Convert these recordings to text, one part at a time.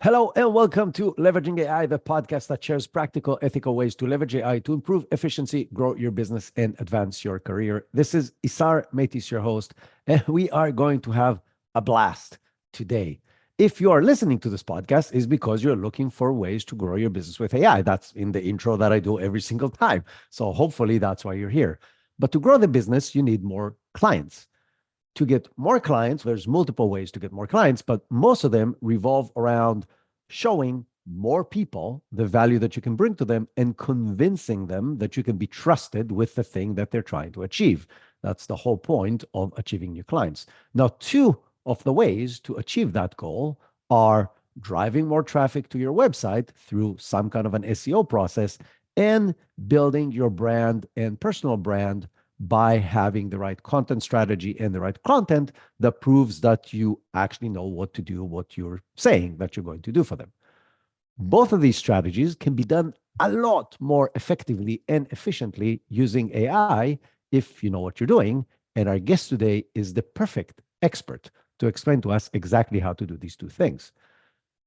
Hello and welcome to Leveraging AI, the podcast that shares practical, ethical ways to leverage AI to improve efficiency, grow your business, and advance your career. This is Isar Metis, your host, and we are going to have a blast today. If you are listening to this podcast, it's because you're looking for ways to grow your business with AI. That's in the intro that I do every single time. So hopefully that's why you're here. But to grow the business, you need more clients. To get more clients, there's multiple ways to get more clients, but most of them revolve around showing more people the value that you can bring to them and convincing them that you can be trusted with the thing that they're trying to achieve. That's the whole point of achieving new clients. Now, two of the ways to achieve that goal are driving more traffic to your website through some kind of an SEO process and building your brand and personal brand by having the right content strategy and the right content that proves that you actually know what to do, what you're saying that you're going to do for them. Both of these strategies can be done a lot more effectively and efficiently using AI if you know what you're doing. And our guest today is the perfect expert to explain to us exactly how to do these two things.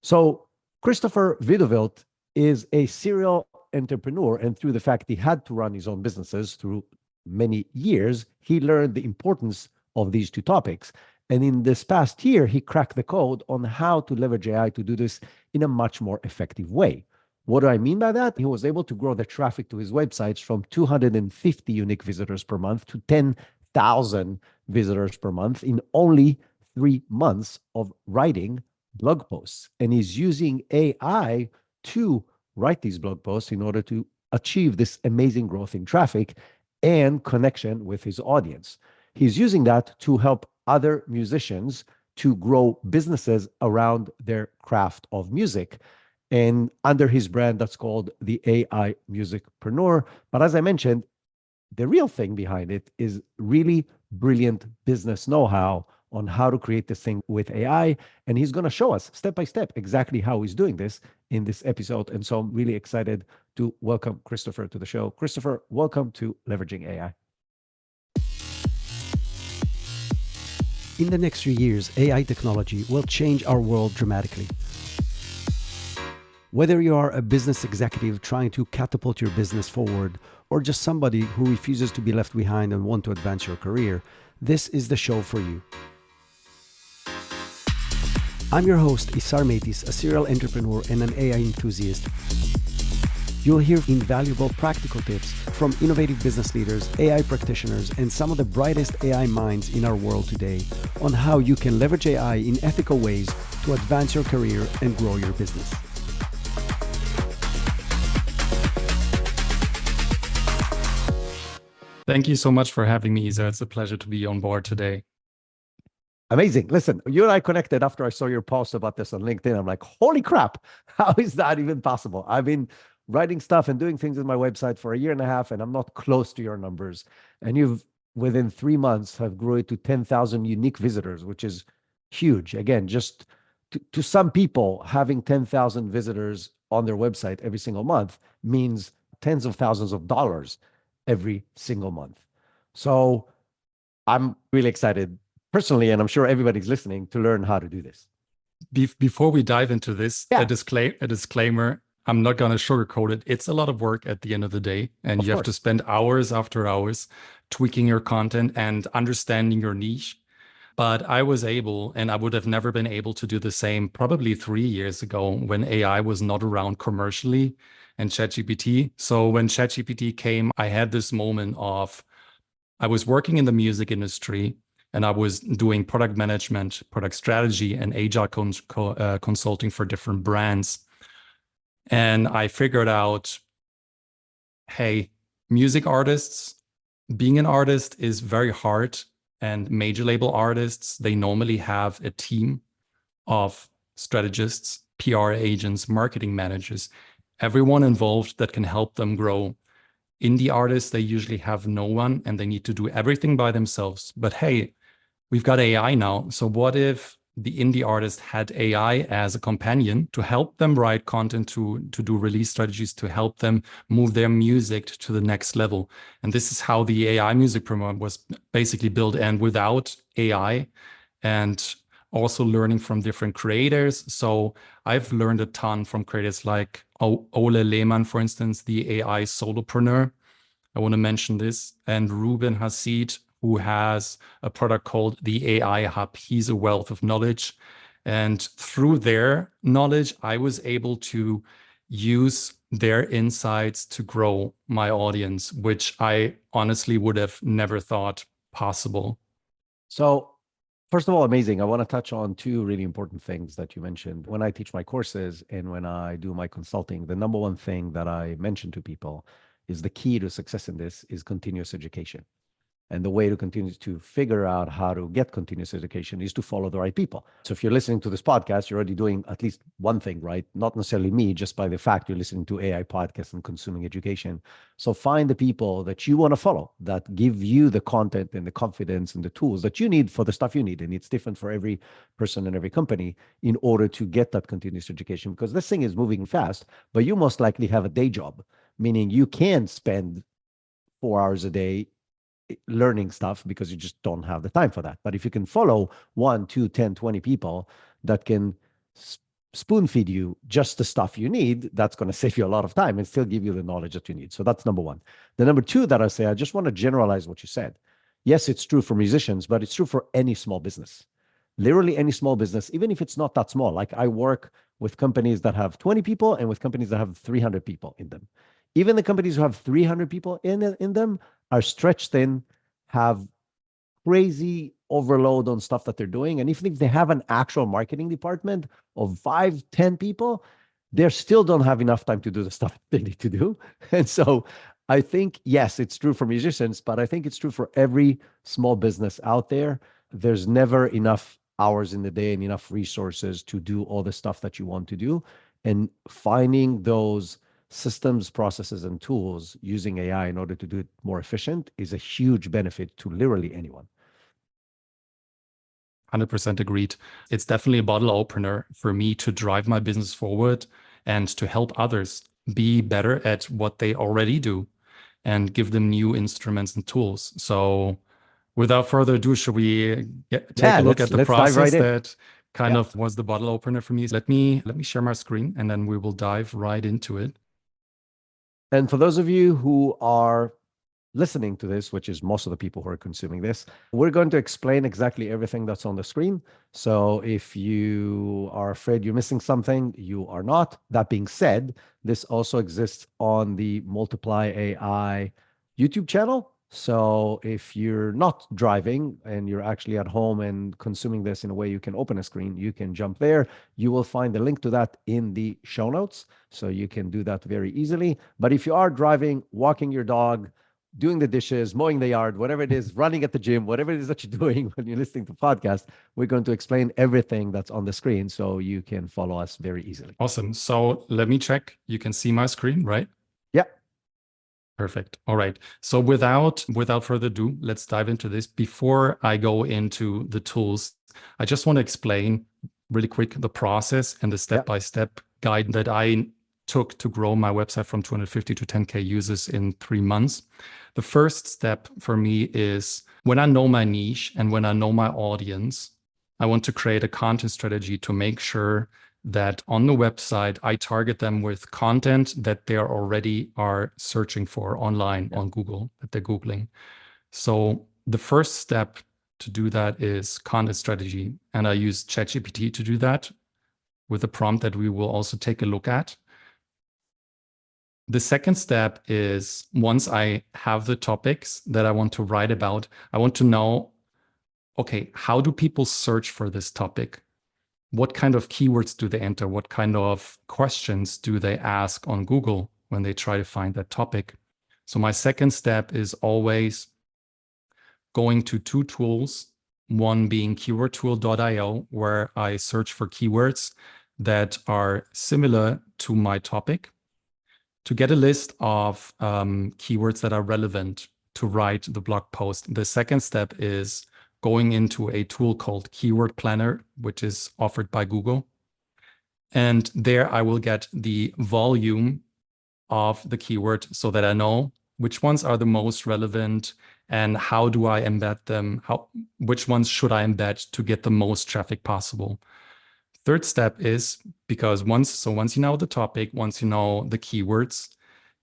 So Christopher Wieduwilt is a serial entrepreneur, and through the fact he had to run his own businesses through many years, he learned the importance of these two topics. And in this past year, he cracked the code on how to leverage AI to do this in a much more effective way. What do I mean by that? He was able to grow the traffic to his websites from 250 unique visitors per month to 10,000 visitors per month in only 3 months of writing blog posts. And he's using AI to write these blog posts in order to achieve this amazing growth in traffic and connection with his audience. He's using that to help other musicians to grow businesses around their craft of music and under his brand that's called the AI Musicpreneur. But as I mentioned, the real thing behind it is really brilliant business know-how on how to create this thing with AI. And he's going to show us step by step exactly how he's doing this in this episode. And so I'm really excited to welcome Christopher to the show. Christopher, welcome to Leveraging AI. In the next few years, AI technology will change our world dramatically. Whether you are a business executive trying to catapult your business forward, or just somebody who refuses to be left behind and want to advance your career, this is the show for you. I'm your host, Isar Metis, a serial entrepreneur and an AI enthusiast. You'll hear invaluable practical tips from innovative business leaders, AI practitioners, and some of the brightest AI minds in our world today on how you can leverage AI in ethical ways to advance your career and grow your business. Thank you so much for having me, Isa. It's a pleasure to be on board today. Amazing. Listen, you and I connected after I saw your post about this on LinkedIn. I'm like, holy crap, how is that even possible? I've been writing stuff and doing things on my website for 1.5 years, and I'm not close to your numbers. And you've, within 3 months, have grew it to 10,000 unique visitors, which is huge. Again, just to some people, having 10,000 visitors on their website every single month means tens of thousands of dollars every single month. So I'm really excited personally, and I'm sure everybody's listening, to learn how to do this. Before we dive into this, a disclaimer, I'm not going to sugarcoat it. It's a lot of work at the end of the day, and you have to spend hours after hours tweaking your content and understanding your niche. But I was able, and I would have never been able to do the same probably 3 years ago when AI was not around commercially and ChatGPT. So when ChatGPT came, I had this moment of, I was working in the music industry and I was doing product management, product strategy, and agile consulting for different brands. And I figured out, hey, music artists, being an artist is very hard. And major label artists, they normally have a team of strategists, PR agents, marketing managers, everyone involved that can help them grow. Indie artists, they usually have no one and they need to do everything by themselves. But hey, we've got AI now. So what if the indie artist had AI as a companion to help them write content, to do release strategies, to help them move their music to the next level? And this is how the AI Musicpreneur was basically built. And without AI and also learning from different creators. So I've learned a ton from creators like Ole Lehmann, for instance, the AI solopreneur. I want to mention this. And Ruben Hasid, who has a product called the AI Hub. He's a wealth of knowledge. And through their knowledge, I was able to use their insights to grow my audience, which I honestly would have never thought possible. So, first of all, amazing. I want to touch on two really important things that you mentioned. When I teach my courses and when I do my consulting, the number one thing that I mention to people is the key to success in this is continuous education. And the way to continue to figure out how to get continuous education is to follow the right people. So if you're listening to this podcast, you're already doing at least one thing, right? Not necessarily me, just by the fact you're listening to AI podcasts and consuming education. So find the people that you want to follow that give you the content and the confidence and the tools that you need for the stuff you need. And it's different for every person and every company in order to get that continuous education, because this thing is moving fast, but you most likely have a day job, meaning you can spend 4 hours a day learning stuff because you just don't have the time for that. But if you can follow 1, 2, 10, 20 people that can spoon feed you just the stuff you need, that's going to save you a lot of time and still give you the knowledge that you need. So that's number one. The number two that I say, I just want to generalize what you said. Yes, it's true for musicians, but it's true for any small business. Literally any small business, even if it's not that small. Like I work with companies that have 20 people and with companies that have 300 people in them. Even the companies who have 300 people in them are stretched thin, have crazy overload on stuff that they're doing. And even if they have an actual marketing department of 5, 10 people, they still don't have enough time to do the stuff they need to do. And so I think, yes, it's true for musicians, but I think it's true for every small business out there. There's never enough hours in the day and enough resources to do all the stuff that you want to do. And finding those systems, processes, and tools using AI in order to do it more efficient is a huge benefit to literally anyone. 100% agreed. It's definitely a bottle opener for me to drive my business forward and to help others be better at what they already do and give them new instruments and tools. So without further ado, should we take a look at the process that kind of was the bottle opener for me? Let me share my screen and then we will dive right into it. And for those of you who are listening to this, which is most of the people who are consuming this, we're going to explain exactly everything that's on the screen. So if you are afraid you're missing something, you are not. That being said, this also exists on the Multiply AI YouTube channel. So if you're not driving and you're actually at home and consuming this in a way you can open a screen, you can jump there. You will find the link to that in the show notes. So you can do that very easily. But if you are driving, walking your dog, doing the dishes, mowing the yard, whatever it is, running at the gym, whatever it is that you're doing when you're listening to podcast, we're going to explain everything that's on the screen so you can follow us very easily. Awesome. So let me check. You can see my screen, right? Yeah. Perfect. All right. So without further ado, let's dive into this. Before I go into the tools, I just want to explain really quick the process and the step-by-step guide that I took to grow my website from 250 to 10K users in 3 months. The first step for me is when I know my niche and when I know my audience, I want to create a content strategy to make sure that on the website, I target them with content that they already are searching for online on Google, that they're Googling. So the first step to do that is content strategy. And I use ChatGPT to do that with a prompt that we will also take a look at. The second step is once I have the topics that I want to write about, I want to know, okay, how do people search for this topic? What kind of keywords do they enter? What kind of questions do they ask on Google when they try to find that topic? So my second step is always going to 2 tools, one being keywordtool.io, where I search for keywords that are similar to my topic to get a list of keywords that are relevant to write the blog post. The second step is going into a tool called Keyword Planner, which is offered by Google. And there I will get the volume of the keyword so that I know which ones are the most relevant and how do I embed them? Which ones should I embed to get the most traffic possible? Third step is, because once you know the topic, once you know the keywords,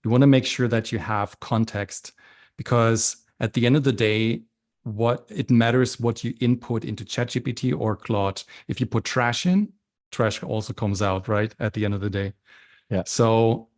you want to make sure that you have context, because at the end of the day, it matters what you input into ChatGPT or Claude. If you put trash in, trash also comes out, right? At the end of the day. Yeah. So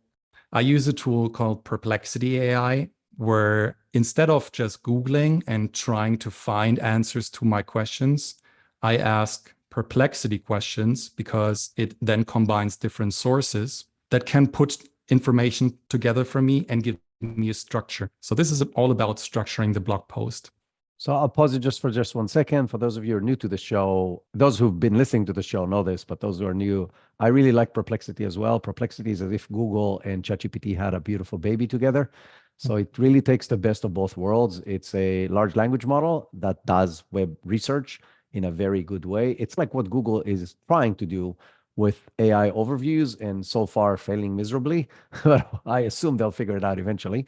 I use a tool called Perplexity AI, where instead of just Googling and trying to find answers to my questions, I ask Perplexity questions, because it then combines different sources that can put information together for me and give me a structure. So this is all about structuring the blog post. So I'll pause it just for 1 second. For those of you who are new to the show, those who've been listening to the show know this, but those who are new, I really like Perplexity as well. Perplexity is as if Google and ChatGPT had a beautiful baby together. So it really takes the best of both worlds. It's a large language model that does web research in a very good way. It's like what Google is trying to do with AI overviews, and so far failing miserably. But I assume they'll figure it out eventually.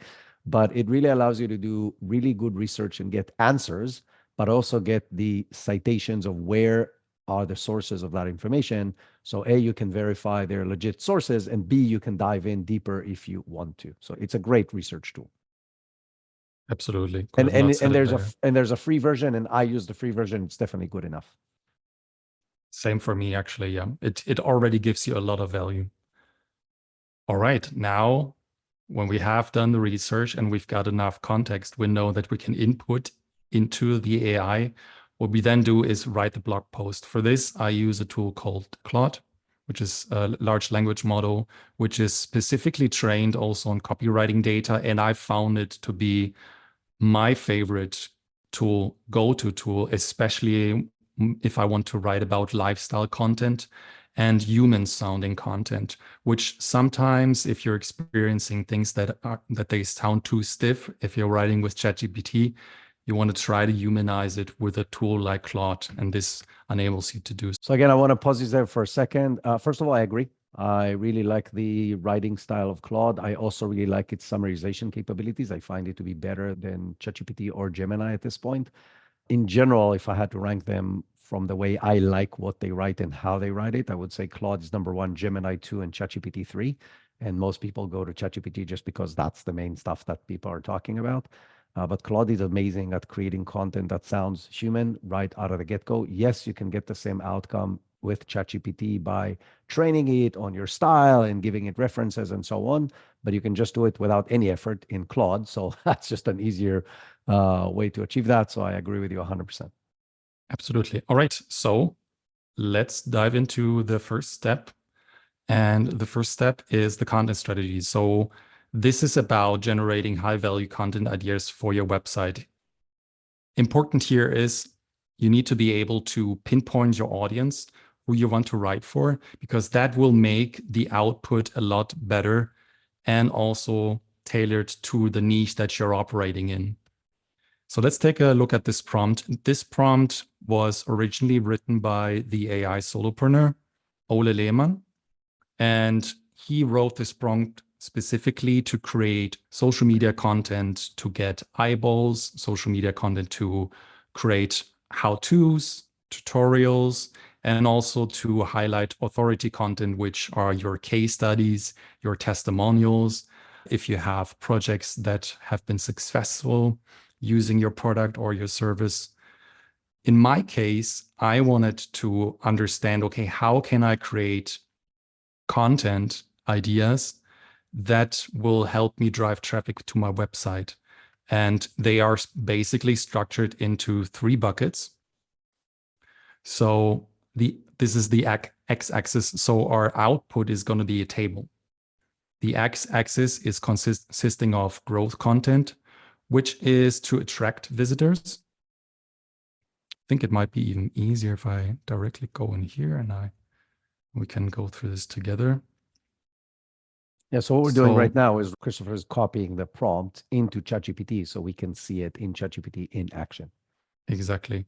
But it really allows you to do really good research and get answers, but also get the citations of where are the sources of that information. So A, you can verify they're legit sources, and B, you can dive in deeper if you want to. So it's a great research tool. Absolutely. And there's a free version, and I use the free version. It's definitely good enough. Same for me, actually. Yeah, it already gives you a lot of value. All right, now when we have done the research and we've got enough context, we know that we can input into the AI. What we then do is write the blog post. For this, I use a tool called Claude, which is a large language model, which is specifically trained also on copywriting data. And I found it to be my favorite tool, go-to tool, especially if I want to write about lifestyle content and human sounding content, which sometimes, if you're experiencing things that they sound too stiff, if you're writing with ChatGPT, you want to try to humanize it with a tool like Claude, and this enables you to do so. So again, I want to pause you there for a second. First of all, I agree. I really like the writing style of Claude. I also really like its summarization capabilities. I find it to be better than ChatGPT or Gemini at this point. In general, if I had to rank them from the way I like what they write and how they write it, I would say Claude is number 1, Gemini 2, and ChatGPT 3. And most people go to ChatGPT just because that's the main stuff that people are talking about. But Claude is amazing at creating content that sounds human right out of the get-go. Yes, you can get the same outcome with ChatGPT by training it on your style and giving it references and so on, but you can just do it without any effort in Claude. So that's just an easier way to achieve that. So I agree with you 100%. Absolutely. All right. So let's dive into the first step. And the first step is the content strategy. So this is about generating high value content ideas for your website. Important here is you need to be able to pinpoint your audience, who you want to write for, because that will make the output a lot better and also tailored to the niche that you're operating in. So let's take a look at this prompt. This prompt was originally written by the AI solopreneur, Ole Lehmann, and he wrote this prompt specifically to create social media content to get eyeballs, social media content to create how-tos, tutorials, and also to highlight authority content, which are your case studies, your testimonials. If you have projects that have been successful using your product or your service. In my case, I wanted to understand, okay, how can I create content ideas that will help me drive traffic to my website? And they are basically structured into 3 buckets. So this is the x-axis. So our output is going to be a table. The x-axis is consisting of growth content, which is to attract visitors. I think it might be even easier if I directly go in here and we can go through this together. Yeah, so what we're doing right now is Christopher is copying the prompt into ChatGPT so we can see it in ChatGPT in action. Exactly.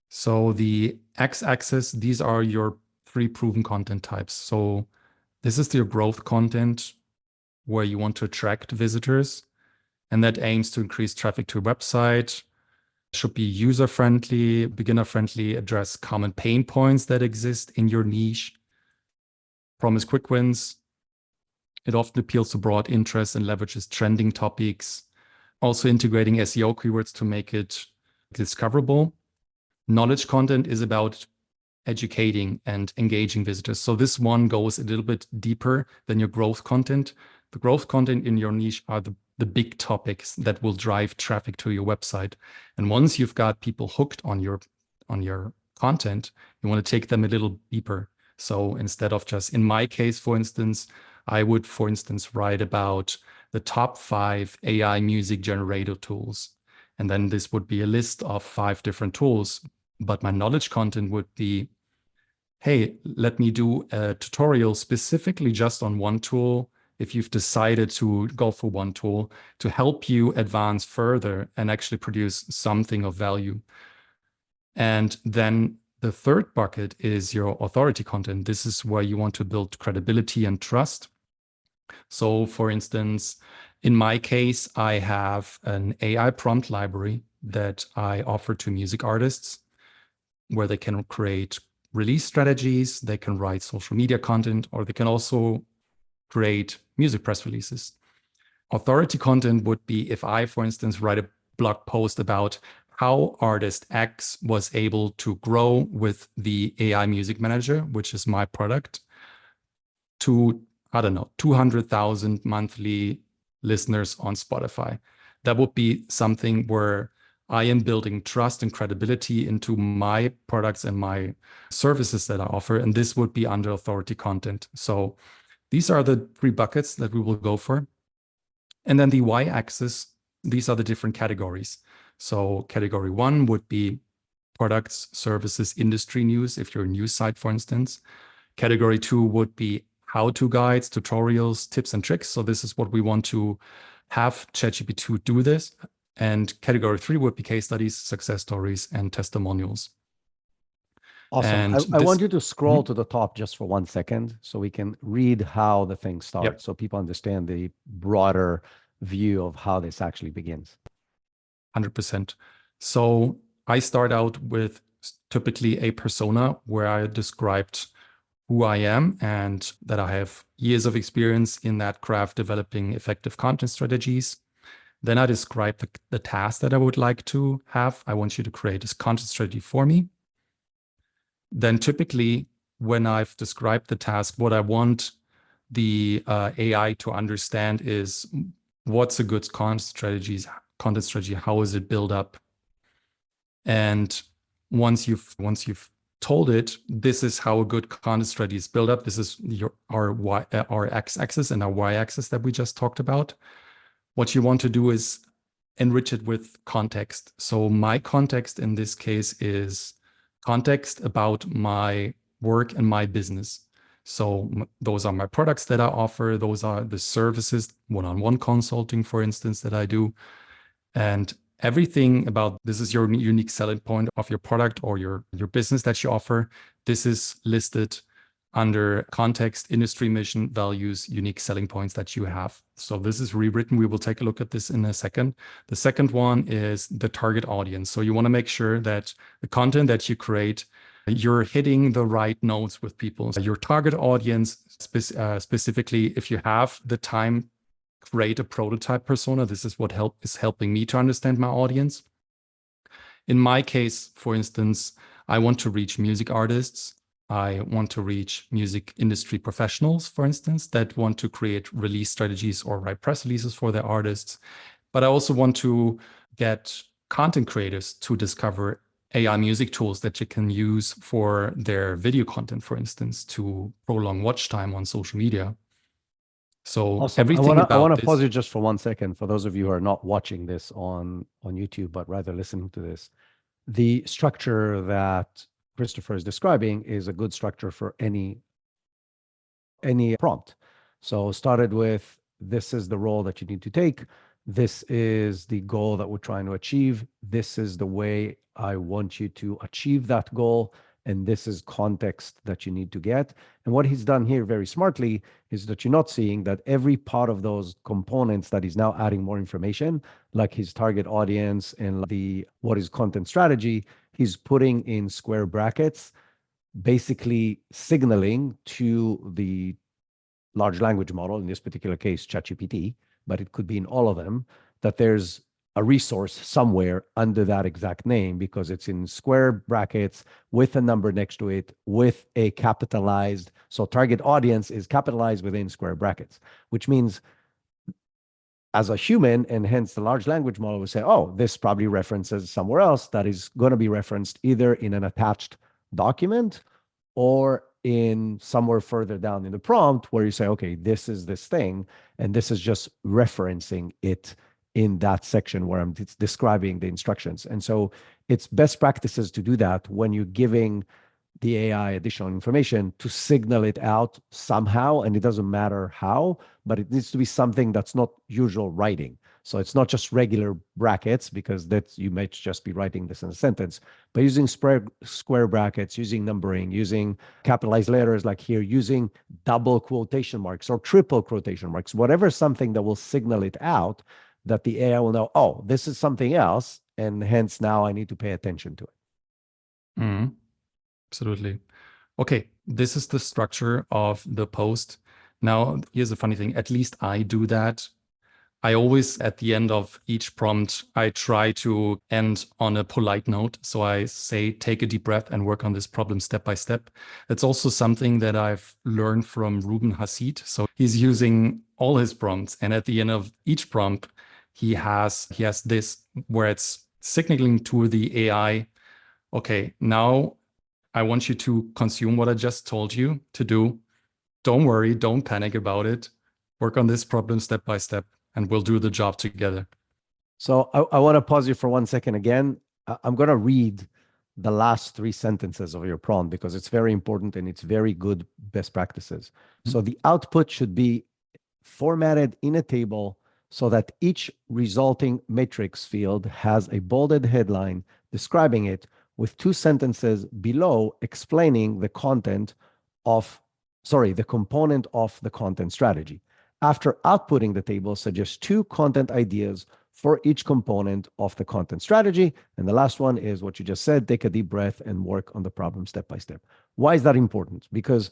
So the x-axis, these are your 3 proven content types. So this is your growth content where you want to attract visitors. And that aims to increase traffic to your website, should be user-friendly, beginner-friendly, address common pain points that exist in your niche, promise quick wins. It often appeals to broad interests and leverages trending topics, also integrating SEO keywords to make it discoverable. Knowledge content is about educating and engaging visitors. So this one goes a little bit deeper than your growth content. The growth content in your niche are the big topics that will drive traffic to your website. And once you've got people hooked on your content, you want to take them a little deeper. So instead of just, in my case, for instance, I would, for instance, write about the top 5 AI music generator tools. And then this would be a list of 5 different tools. But my knowledge content would be, hey, let me do a tutorial specifically just on one tool, if you've decided to go for one tool, to help you advance further and actually produce something of value. And then the third bucket is your authority content. This is where you want to build credibility and trust. So for instance, in my case, I have an AI prompt library that I offer to music artists where they can create release strategies, they can write social media content, or they can also create music press releases. Authority content would be if I, for instance, write a blog post about how artist X was able to grow with the AI Music Manager, which is my product, to, I don't know, 200,000 monthly listeners on Spotify. That would be something where I am building trust and credibility into my products and my services that I offer. And this would be under authority content. So these are the 3 buckets that we will go for. And then the y-axis, these are the different categories. So category 1 would be products, services, industry news, if you're a news site, for instance. Category 2 would be how-to guides, tutorials, tips and tricks. So this is what we want to have ChatGPT do this. And category 3 would be case studies, success stories, and testimonials. Awesome. I want you to scroll to the top just for 1 second so we can read how the thing starts, so people understand the broader view of how this actually begins. 100%. So I start out with typically a persona where I described who I am and that I have years of experience in that craft developing effective content strategies. Then I describe the task that I would like to have. I want you to create this content strategy for me. Then typically when I've described the task, what I want the AI to understand is what's a good content strategy, how is it built up? And once you've told it, this is how a good content strategy is built up. This is our x-axis and our y-axis that we just talked about. What you want to do is enrich it with context. So my context in this case is context about my work and my business. So those are my products that I offer. Those are the services, one-on-one consulting, for instance, that I do. And everything about this is your unique selling point of your product or your business that you offer. This is listed under context, industry, mission, values, unique selling points that you have. So this is rewritten. We will take a look at this in a second. The second one is the target audience. So you want to make sure that the content that you create, you're hitting the right notes with people. So your target audience, specifically, if you have the time, create a prototype persona. This is what is helping me to understand my audience. In my case, for instance, I want to reach music artists. I want to reach music industry professionals, for instance, that want to create release strategies or write press releases for their artists. But I also want to get content creators to discover AI music tools that you can use for their video content, for instance, to prolong watch time on social media. So awesome. everything I want to this... pause you just for 1 second for those of you who are not watching this on YouTube, but rather listening to this. The structure that Christopher is describing is a good structure for any prompt. So started with, this is the role that you need to take. This is the goal that we're trying to achieve. This is the way I want you to achieve that goal. and this is context that you need to get. And what he's done here very smartly is that you're not seeing that every part of those components that he's now adding more information, like his target audience and what is content strategy, he's putting in square brackets, basically signaling to the large language model, in this particular case, ChatGPT, but it could be in all of them, that there's a resource somewhere under that exact name because it's in square brackets with a number next to it with a capitalized. So target audience is capitalized within square brackets, which means as a human, and hence the large language model will say, oh, this probably references somewhere else that is going to be referenced either in an attached document or in somewhere further down in the prompt where you say, okay, this is this thing, and this is just referencing it in that section where I'm describing the instructions. And so it's best practices to do that when you're giving the AI additional information to signal it out somehow, and it doesn't matter how, but it needs to be something that's not usual writing. So it's not just regular brackets, because that's, you might just be writing this in a sentence, but using square brackets, using numbering, using capitalized letters like here, using double quotation marks or triple quotation marks, whatever, something that will signal it out, that the AI will know, oh, this is something else, and hence now I need to pay attention to it. Mm-hmm. Absolutely. Okay, this is the structure of the post. Now, here's a funny thing. At least I do that. I always, at the end of each prompt, I try to end on a polite note. So I say, take a deep breath and work on this problem step by step. It's also something that I've learned from Ruben Hassid. So he's using all his prompts, and at the end of each prompt, he has this where it's signaling to the AI, okay, now I want you to consume what I just told you to do. Don't worry, don't panic about it. Work on this problem step by step, and we'll do the job together. So I want to pause you for 1 second again. I'm going to read the last 3 sentences of your prompt because it's very important and it's very good best practices. Mm-hmm. So the output should be formatted in a table so that each resulting matrix field has a bolded headline describing it, with 2 sentences below explaining the component of the content strategy. After outputting the table, suggest 2 content ideas for each component of the content strategy. And the last one is what you just said, take a deep breath and work on the problem step by step. Why is that important? Because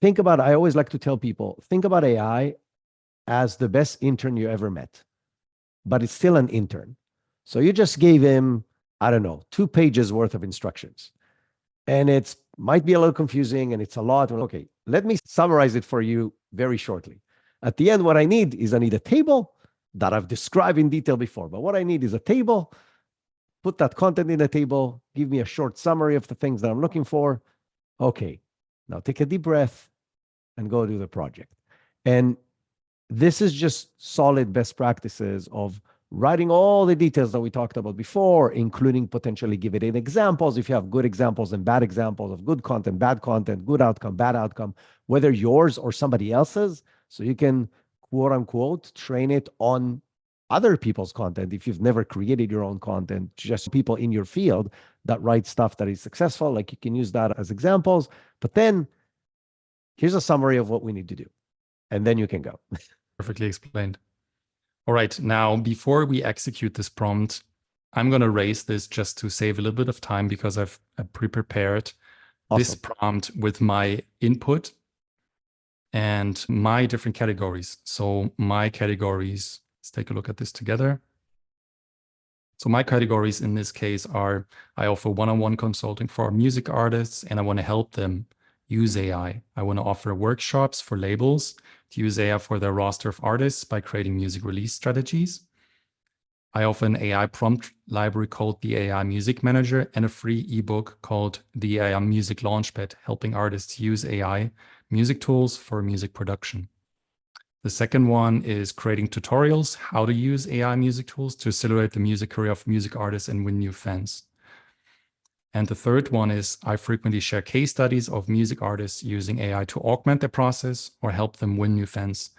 I always like to tell people, think about AI as the best intern you ever met, but it's still an intern. So you just gave him, I don't know, 2 pages worth of instructions. And it might be a little confusing and it's a lot. Okay, let me summarize it for you very shortly. At the end, what I need a table that I've described in detail before. But what I need is a table, put that content in a table, give me a short summary of the things that I'm looking for. Okay, now take a deep breath and go do the project. And this is just solid best practices of writing all the details that we talked about before, including potentially giving it examples if you have good examples and bad examples of good content, good outcome, bad outcome, whether yours or somebody else's. So you can, quote unquote, train it on other people's content. If you've never created your own content, just people in your field that write stuff that is successful, like you can use that as examples. But then here's a summary of what we need to do. And then you can go. Perfectly explained. All right, now before we execute this prompt, I'm going to raise this just to save a little bit of time because I've pre-prepared this prompt with my input and my different categories. So my categories, let's take a look at this together. So my categories in this case are, I offer one-on-one consulting for music artists and I want to help them use AI. I want to offer workshops for labels to use AI for their roster of artists by creating music release strategies. I offer an AI prompt library called the AI Music Manager and a free ebook called the AI Music Launchpad, helping artists use AI music tools for music production. The second one is creating tutorials, how to use AI music tools to accelerate the music career of music artists and win new fans. And the third one is I frequently share case studies of music artists using AI to augment their process or help them win new fans.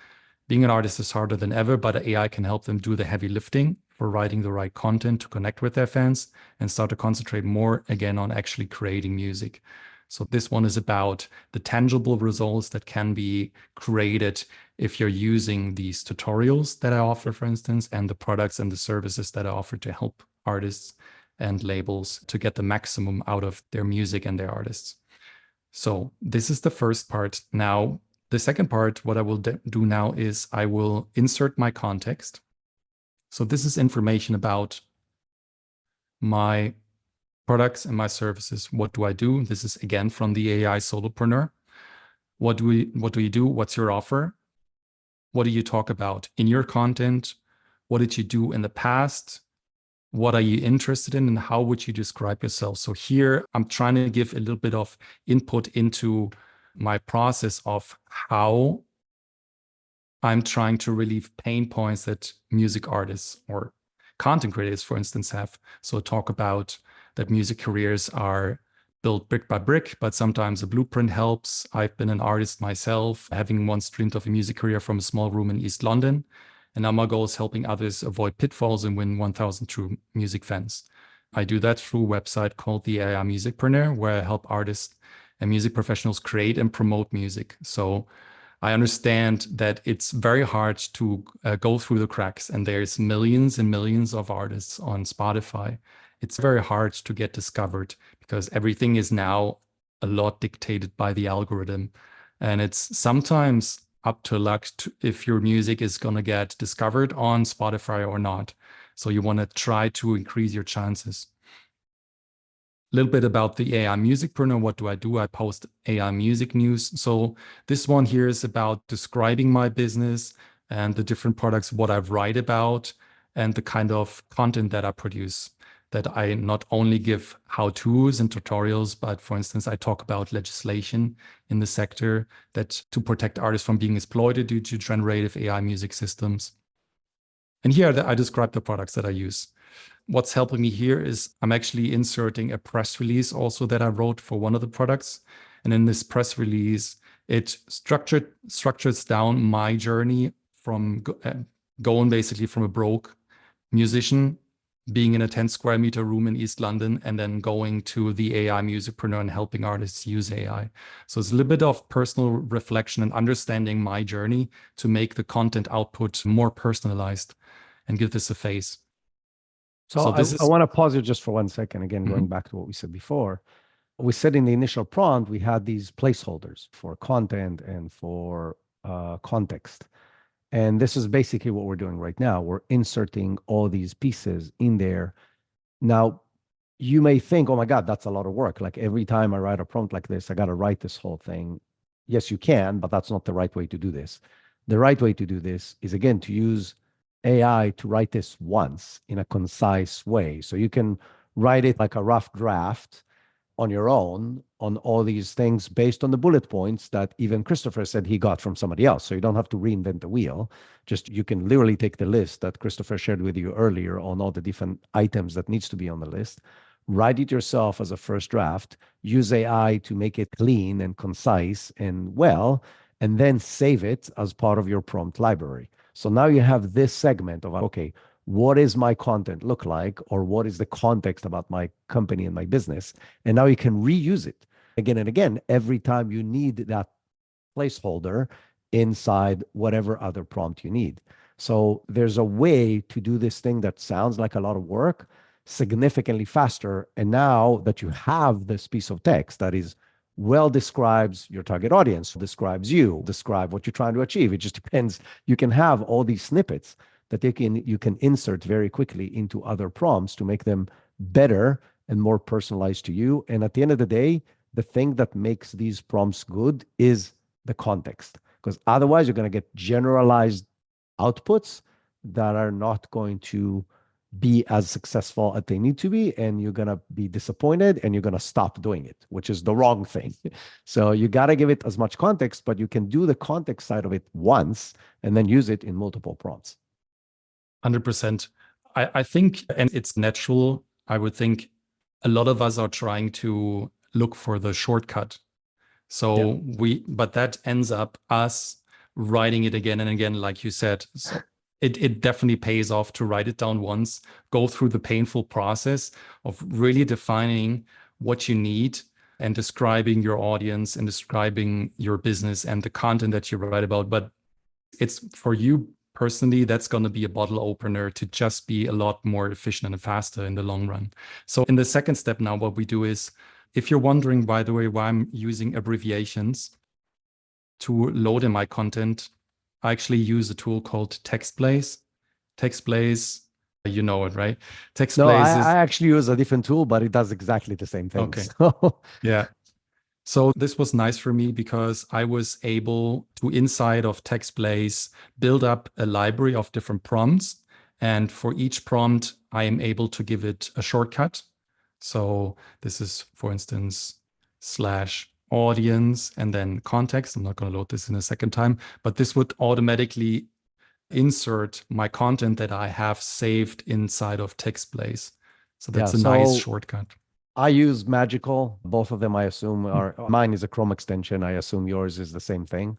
Being an artist is harder than ever, but AI can help them do the heavy lifting for writing the right content to connect with their fans and start to concentrate more again on actually creating music. So this one is about the tangible results that can be created if you're using these tutorials that I offer, for instance, and the products and the services that I offer to help artists and labels to get the maximum out of their music and their artists. So this is the first part. Now, the second part, what I will do now is I will insert my context. So this is information about my products and my services. What do I do? This is again from the AI Solopreneur. What do you do? What's your offer? What do you talk about in your content? What did you do in the past? What are you interested in, and how would you describe yourself? So here I'm trying to give a little bit of input into my process of how I'm trying to relieve pain points that music artists or content creators, for instance, have. So talk about that music careers are built brick by brick, but sometimes a blueprint helps. I've been an artist myself, having once dreamed of a music career from a small room in East London. And now my goal is helping others avoid pitfalls and win 1,000 true music fans. I do that through a website called the AI Musicpreneur, where I help artists and music professionals create and promote music. So I understand that it's very hard to go through the cracks, and there's millions and millions of artists on Spotify. It's very hard to get discovered because everything is now a lot dictated by the algorithm. And it's sometimes up to luck if your music is going to get discovered on Spotify or not. So you want to try to increase your chances. A little bit about the AI Musicpreneur. What do? I post AI music news. So this one here is about describing my business and the different products, what I write about, and the kind of content that I produce. That I not only give how-tos and tutorials, but for instance, I talk about legislation in the sector that to protect artists from being exploited due to generative AI music systems. And here I describe the products that I use. What's helping me here is I'm actually inserting a press release also that I wrote for one of the products. And in this press release, it structures down my journey from going basically from a broke musician, being in a 10 square meter room in East London, and then going to the AI Musicpreneur and helping artists use AI. So it's a little bit of personal reflection and understanding my journey to make the content output more personalized and give this a face. So I want to pause you just for 1 second. Again, going back to what we said before. We said in the initial prompt, we had these placeholders for content and for context. And this is basically what we're doing right now. We're inserting all these pieces in there. Now, you may think, oh my God, that's a lot of work. Like every time I write a prompt like this, I got to write this whole thing. Yes, you can, but that's not the right way to do this. The right way to do this is, again, to use AI to write this once in a concise way. So you can write it like a rough draft on your own on all these things based on the bullet points that even Christopher said he got from somebody else. So you don't have to reinvent the wheel. Just you can literally take the list that Christopher shared with you earlier on all the different items that needs to be on the list, write it yourself as a first draft, use AI to make it clean and concise and well, and then save it as part of your prompt library. So now you have this segment of, okay, what is my content look like, or what is the context about my company and my business? And now you can reuse it again and again every time you need that placeholder inside whatever other prompt you need. So there's a way to do this thing that sounds like a lot of work significantly faster. And now that you have this piece of text that is well describes your target audience, describes you, describe what you're trying to achieve. It just depends. You can have all these snippets that you can insert very quickly into other prompts to make them better and more personalized to you. And at the end of the day, the thing that makes these prompts good is the context, because otherwise you're going to get generalized outputs that are not going to be as successful as they need to be, and you're going to be disappointed and you're going to stop doing it, which is the wrong thing. So you got to give it as much context, but you can do the context side of it once and then use it in multiple prompts. 100%. I think, and it's natural, I would think a lot of us are trying to look for the shortcut. So but that ends up us writing it again and again, like you said. So it definitely pays off to write it down once, go through the painful process of really defining what you need and describing your audience and describing your business and the content that you write about. But it's for you personally, that's going to be a bottle opener to just be a lot more efficient and faster in the long run. So in the second step now, what we do is, if you're wondering, by the way, why I'm using abbreviations to load in my content, I actually use a tool called TextBlaze. TextBlaze, you know it, right? TextBlaze I actually use a different tool, but it does exactly the same thing. Okay. So. Yeah. So this was nice for me because I was able to, inside of TextBlaze, build up a library of different prompts. And for each prompt, I am able to give it a shortcut. So this is, for instance, /audience and then context. I'm not going to load this in a second time, but this would automatically insert my content that I have saved inside of TextBlaze. So that's a nice shortcut. I use Magical. Both of them, I assume, are mine is a Chrome extension. I assume yours is the same thing.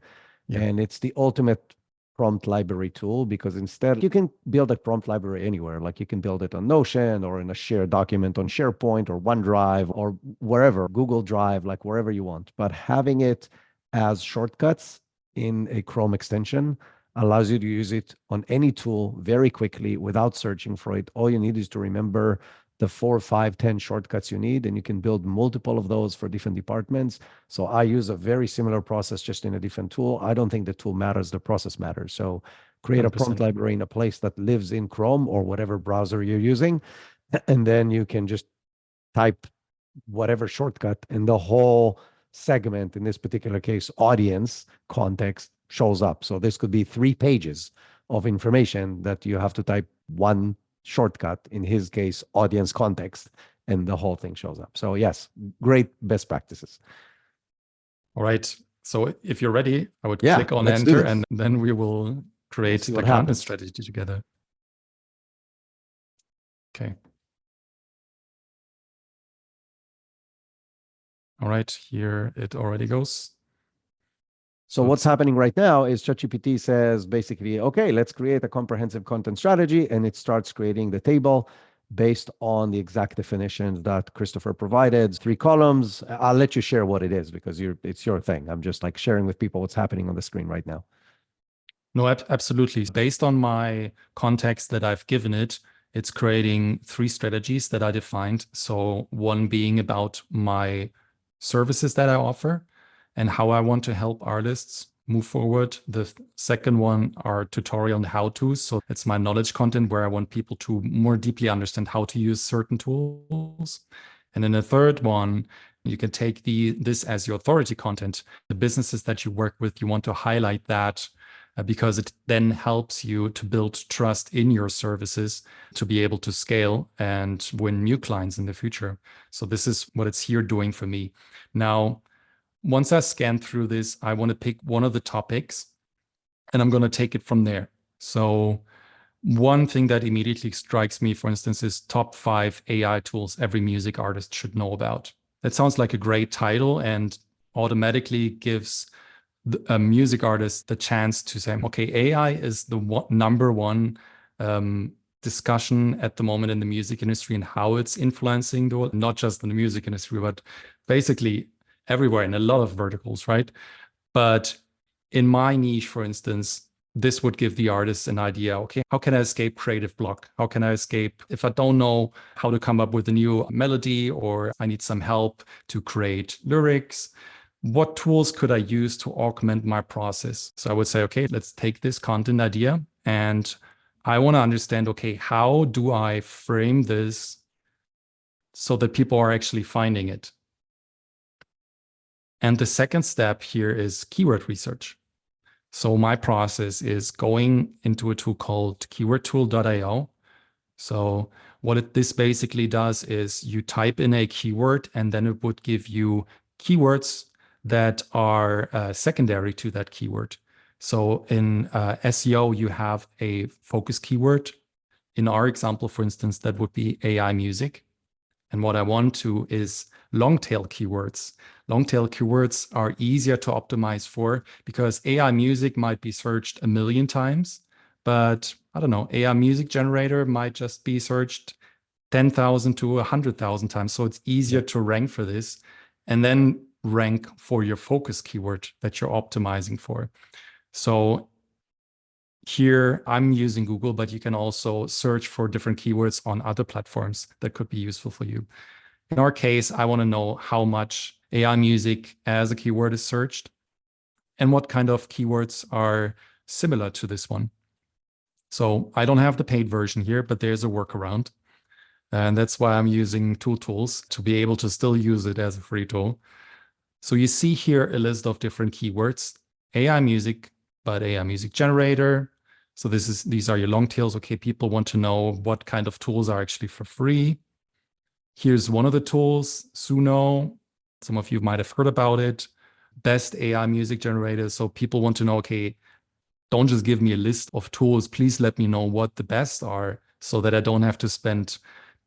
Yeah. And it's the ultimate prompt library tool, because instead you can build a prompt library anywhere. Like you can build it on Notion or in a shared document on SharePoint or OneDrive or wherever, Google Drive, like wherever you want. But having it as shortcuts in a Chrome extension allows you to use it on any tool very quickly without searching for it. All you need is to remember the 4, 5, 10 shortcuts you need, and you can build multiple of those for different departments. So I use a very similar process, just in a different tool. I don't think the tool matters, the process matters. So create 100%. A prompt library in a place that lives in Chrome or whatever browser you're using, and then you can just type whatever shortcut, and the whole segment, in this particular case, audience context, shows up. So this could be 3 pages of information that you have to type one shortcut, in his case, audience context, and the whole thing shows up. So yes, great best practices. All right. So if you're ready, I would click on enter, and then we will create the content strategy together. Okay. All right, here it already goes. So what's happening right now is ChatGPT says basically, okay, let's create a comprehensive content strategy, and it starts creating the table based on the exact definitions that Christopher provided. 3 columns. I'll let you share what it is, because it's your thing. I'm just like sharing with people what's happening on the screen right now. No, absolutely. Based on my context that I've given it, it's creating 3 strategies that I defined. So one being about my services that I offer and how I want to help artists move forward. The second one are tutorial and how-tos. So it's my knowledge content where I want people to more deeply understand how to use certain tools. And then the third one, you can take this as your authority content. The businesses that you work with, you want to highlight that because it then helps you to build trust in your services to be able to scale and win new clients in the future. So this is what it's here doing for me. Now, once I scan through this, I want to pick one of the topics and I'm going to take it from there. So one thing that immediately strikes me, for instance, is top 5 AI tools every music artist should know about. That sounds like a great title and automatically gives a music artist the chance to say, okay, AI is the number one discussion at the moment in the music industry and how it's influencing the world, not just in the music industry, but basically everywhere in a lot of verticals, right? But in my niche, for instance, this would give the artist an idea, okay, how can I escape creative block? How can I escape if I don't know how to come up with a new melody, or I need some help to create lyrics? What tools could I use to augment my process? So I would say, okay, let's take this content idea and I want to understand, okay, how do I frame this so that people are actually finding it? And the second step here is keyword research. So my process is going into a tool called keywordtool.io. So what this basically does is you type in a keyword and then it would give you keywords that are secondary to that keyword. So in SEO, you have a focus keyword. In our example, for instance, that would be AI music. And what I want to is long tail keywords. Long tail keywords are easier to optimize for because AI music might be searched 1 million times, but I don't know, AI music generator might just be searched 10,000 to 100,000 times. So it's easier to rank for this, and then rank for your focus keyword that you're optimizing for. So here I'm using Google, but you can also search for different keywords on other platforms that could be useful for you. In our case, I want to know how much AI music as a keyword is searched and what kind of keywords are similar to this one. So I don't have the paid version here, but there's a workaround. And that's why I'm using tools to be able to still use it as a free tool. So you see here a list of different keywords, AI music, but AI music generator. So these are your long tails. Okay, people want to know what kind of tools are actually for free. Here's one of the tools, Suno. Some of you might have heard about it. Best AI music generator. So people want to know, okay, don't just give me a list of tools. Please let me know what the best are so that I don't have to spend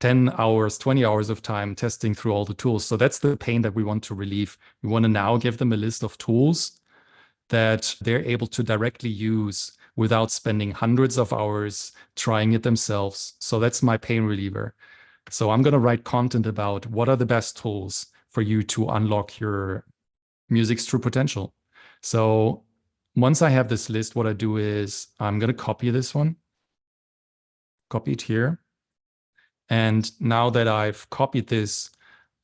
10 hours, 20 hours of time testing through all the tools. So that's the pain that we want to relieve. We want to now give them a list of tools that they're able to directly use without spending hundreds of hours trying it themselves. So that's my pain reliever. So I'm going to write content about what are the best tools for you to unlock your music's true potential. So once I have this list, what I do is I'm going to copy this one, copy it here. And now that I've copied this,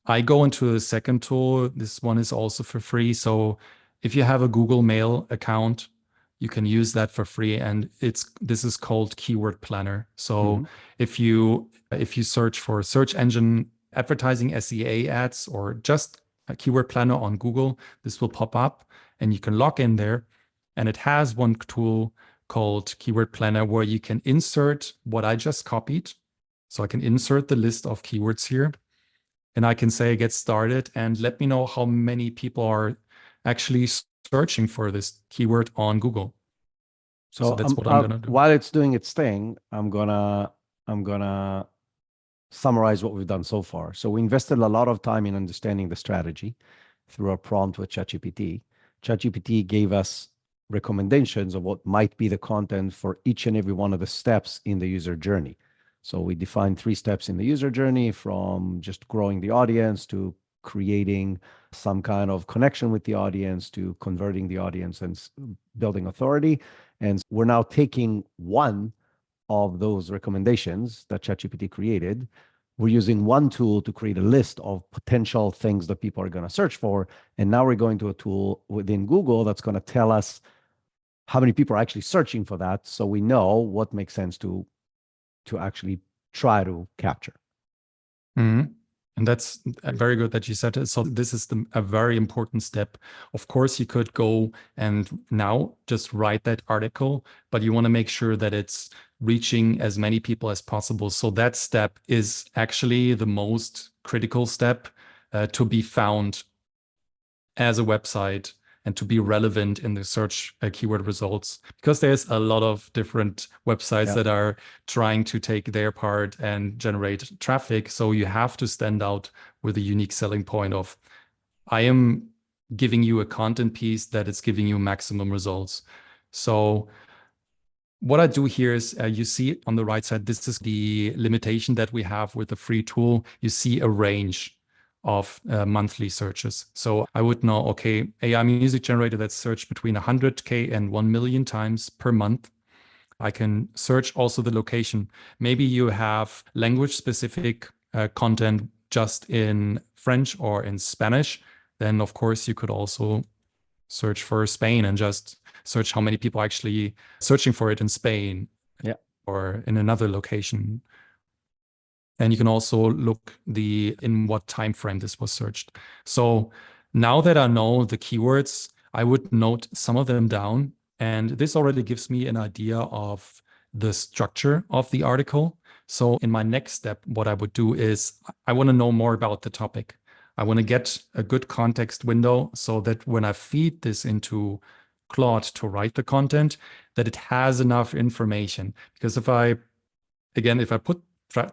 I go into the second tool. This one is also for free. So if you have a Google Mail account, you can use that for free. And this is called Keyword Planner. So if you search for search engine advertising SEA ads or just a Keyword Planner on Google, this will pop up and you can log in there. And it has one tool called Keyword Planner where you can insert what I just copied. So I can insert the list of keywords here and I can say get started and let me know how many people are actually searching for this keyword on Google. So that's what I'm gonna do. While it's doing its thing, I'm gonna summarize what we've done so far. So we invested a lot of time in understanding the strategy through a prompt with ChatGPT. ChatGPT gave us recommendations of what might be the content for each and every one of the steps in the user journey. So we defined 3 steps in the user journey, from just growing the audience to creating some kind of connection with the audience to converting the audience and building authority. And we're now taking one of those recommendations that ChatGPT created. We're using one tool to create a list of potential things that people are going to search for. And now we're going to a tool within Google that's going to tell us how many people are actually searching for that, so we know what makes sense to actually try to capture. And that's very good that you said it. So this is a very important step. Of course, you could go and now just write that article, but you want to make sure that it's reaching as many people as possible. So that step is actually the most critical step to be found as a website and to be relevant in the search keyword results, because there's a lot of different websites that are trying to take their part and generate traffic. So you have to stand out with a unique selling point of, I am giving you a content piece that is giving you maximum results. So what I do here is you see on the right side, this is the limitation that we have with the free tool. You see a range of monthly searches. So I would know, okay, AI music generator that's searched between 100K and 1 million times per month. I can search also the location. Maybe you have language specific content just in French or in Spanish. Then of course you could also search for Spain and just search how many people are actually searching for it in Spain or in another location. And you can also look in what time frame this was searched. So now that I know the keywords, I would note some of them down. And this already gives me an idea of the structure of the article. So in my next step, what I would do is I want to know more about the topic. I want to get a good context window so that when I feed this into Claude to write the content, that it has enough information. Because if I put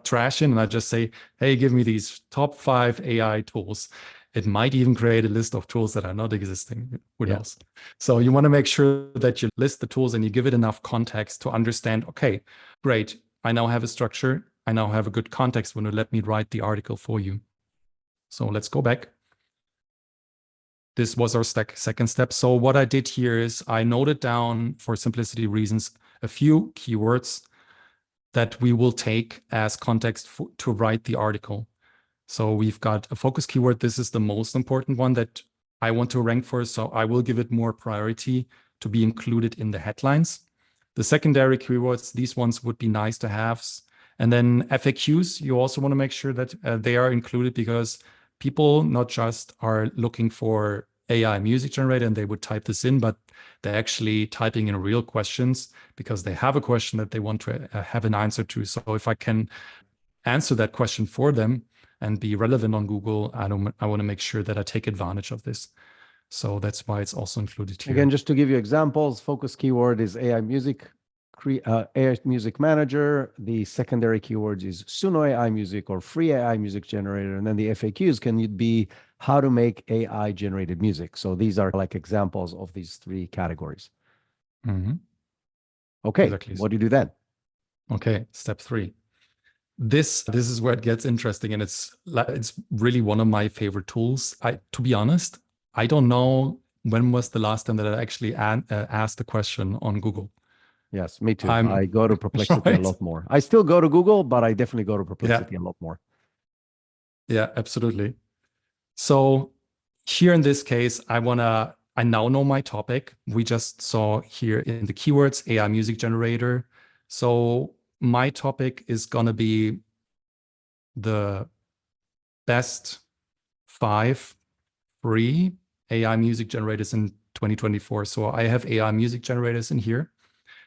trash in and I just say, hey, give me these top 5 AI tools. It might even create a list of tools that are not existing. Who knows? So you want to make sure that you list the tools and you give it enough context to understand, okay, great. I now have a structure. I now have a good context when you let me write the article for you. So let's go back. This was our second step. So what I did here is I noted down, for simplicity reasons, a few keywords that we will take as context to write the article. So we've got a focus keyword. This is the most important one that I want to rank for. So I will give it more priority to be included in the headlines. The secondary keywords, these ones would be nice to have. And then FAQs, you also want to make sure that they are included, because people not just are looking for AI music generator and they would type this in, but they're actually typing in real questions because they have a question that they want to have an answer to. So if I can answer that question for them and be relevant on Google, I want to make sure that I take advantage of this. So that's why it's also included here. Again, just to give you examples, focus keyword is AI music, AI music manager. The secondary keywords is Suno AI music or free AI music generator. And then the FAQs can be how to make AI generated music. So these are like examples of these 3 categories. Mm-hmm. Okay, exactly. What do you do then? Okay, step 3. This is where it gets interesting, and it's really one of my favorite tools. To be honest, I don't know when was the last time that I actually asked a question on Google. Yes, me too. I go to Perplexity right. a lot more. I still go to Google, but I definitely go to Perplexity a lot more. Yeah, absolutely. So here in this case, I now know my topic. We just saw here in the keywords, AI music generator. So my topic is going to be the best 5 free AI music generators in 2024. So I have AI music generators in here,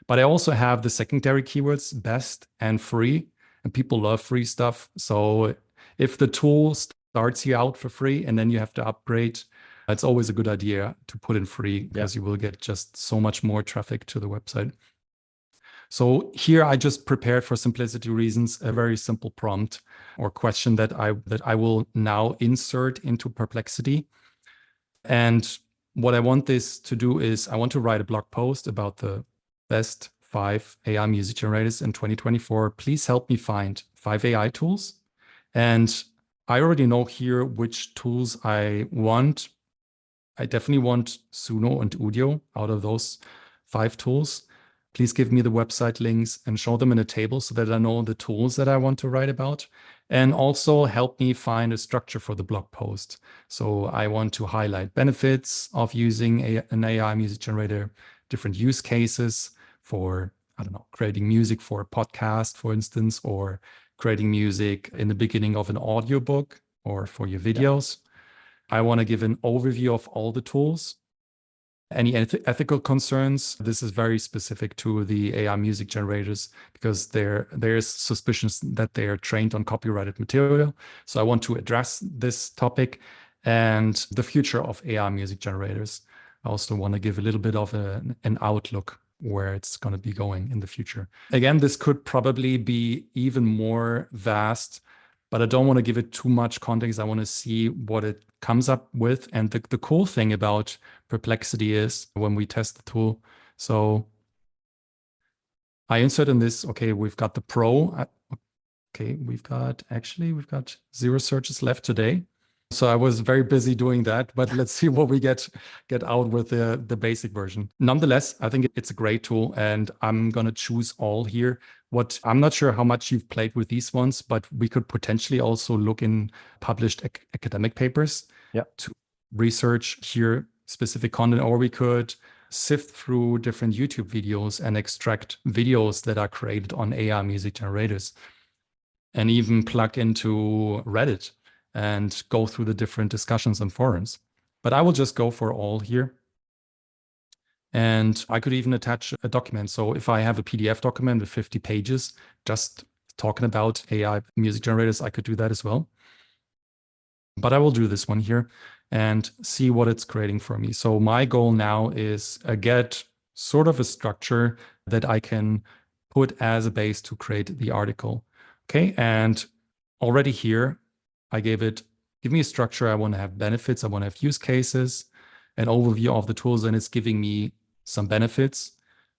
but I also have the secondary keywords, best and free, and people love free stuff. So if the tool starts you out for free and then you have to upgrade, it's always a good idea to put in free, because you will get just so much more traffic to the website. So here I just prepared, for simplicity reasons, a very simple prompt or question that I will now insert into Perplexity. And what I want this to do is I want to write a blog post about the best 5 AI music generators in 2024. Please help me find 5 AI tools. And I already know here which tools I want. I definitely want Suno and Udio out of those 5 tools. Please give me the website links and show them in a table so that I know the tools that I want to write about. And also help me find a structure for the blog post. So I want to highlight benefits of using an AI music generator, different use cases for, I don't know, creating music for a podcast, for instance, or creating music in the beginning of an audiobook or for your videos. I want to give an overview of all the tools. Any ethical concerns, this is very specific to the AI music generators, because there's suspicions that they are trained on copyrighted material. So I want to address this topic and the future of AI music generators. I also want to give a little bit of an outlook where it's going to be going in the future. Again, this could probably be even more vast, but I don't want to give it too much context. I want to see what it comes up with. And the cool thing about Perplexity is when we test the tool. So I insert in this, okay, we've got the Pro. Okay, we've got 0 searches left today. So I was very busy doing that, but let's see what we get out with the basic version. Nonetheless, I think it's a great tool, and I'm going to choose all here. I'm not sure how much you've played with these ones, but we could potentially also look in published academic papers to research here specific content, or we could sift through different YouTube videos and extract videos that are created on AI music generators, and even plug into Reddit and go through the different discussions and forums. But I will just go for all here. And I could even attach a document. So if I have a PDF document with 50 pages, just talking about AI music generators, I could do that as well. But I will do this one here and see what it's creating for me. So my goal now is get sort of a structure that I can put as a base to create the article. Okay, and already here, I gave it, give me a structure. I want to have benefits. I want to have use cases, an overview of the tools, and it's giving me some benefits.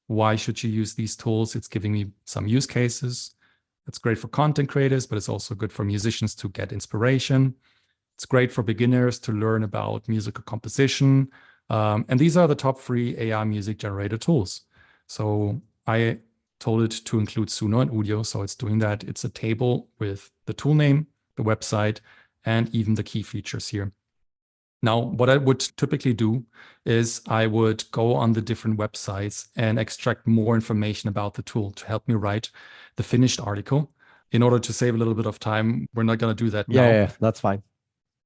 Why should you use these tools? It's giving me some use cases. It's great for content creators, but it's also good for musicians to get inspiration. It's great for beginners to learn about musical composition. And these are the top 3 AI music generator tools. So I told it to include Suno and Udio. So it's doing that. It's a table with the tool name, the website, and even the key features here. Now, what I would typically do is I would go on the different websites and extract more information about the tool to help me write the finished article. In order to save a little bit of time, we're not going to do that now. Yeah, that's fine.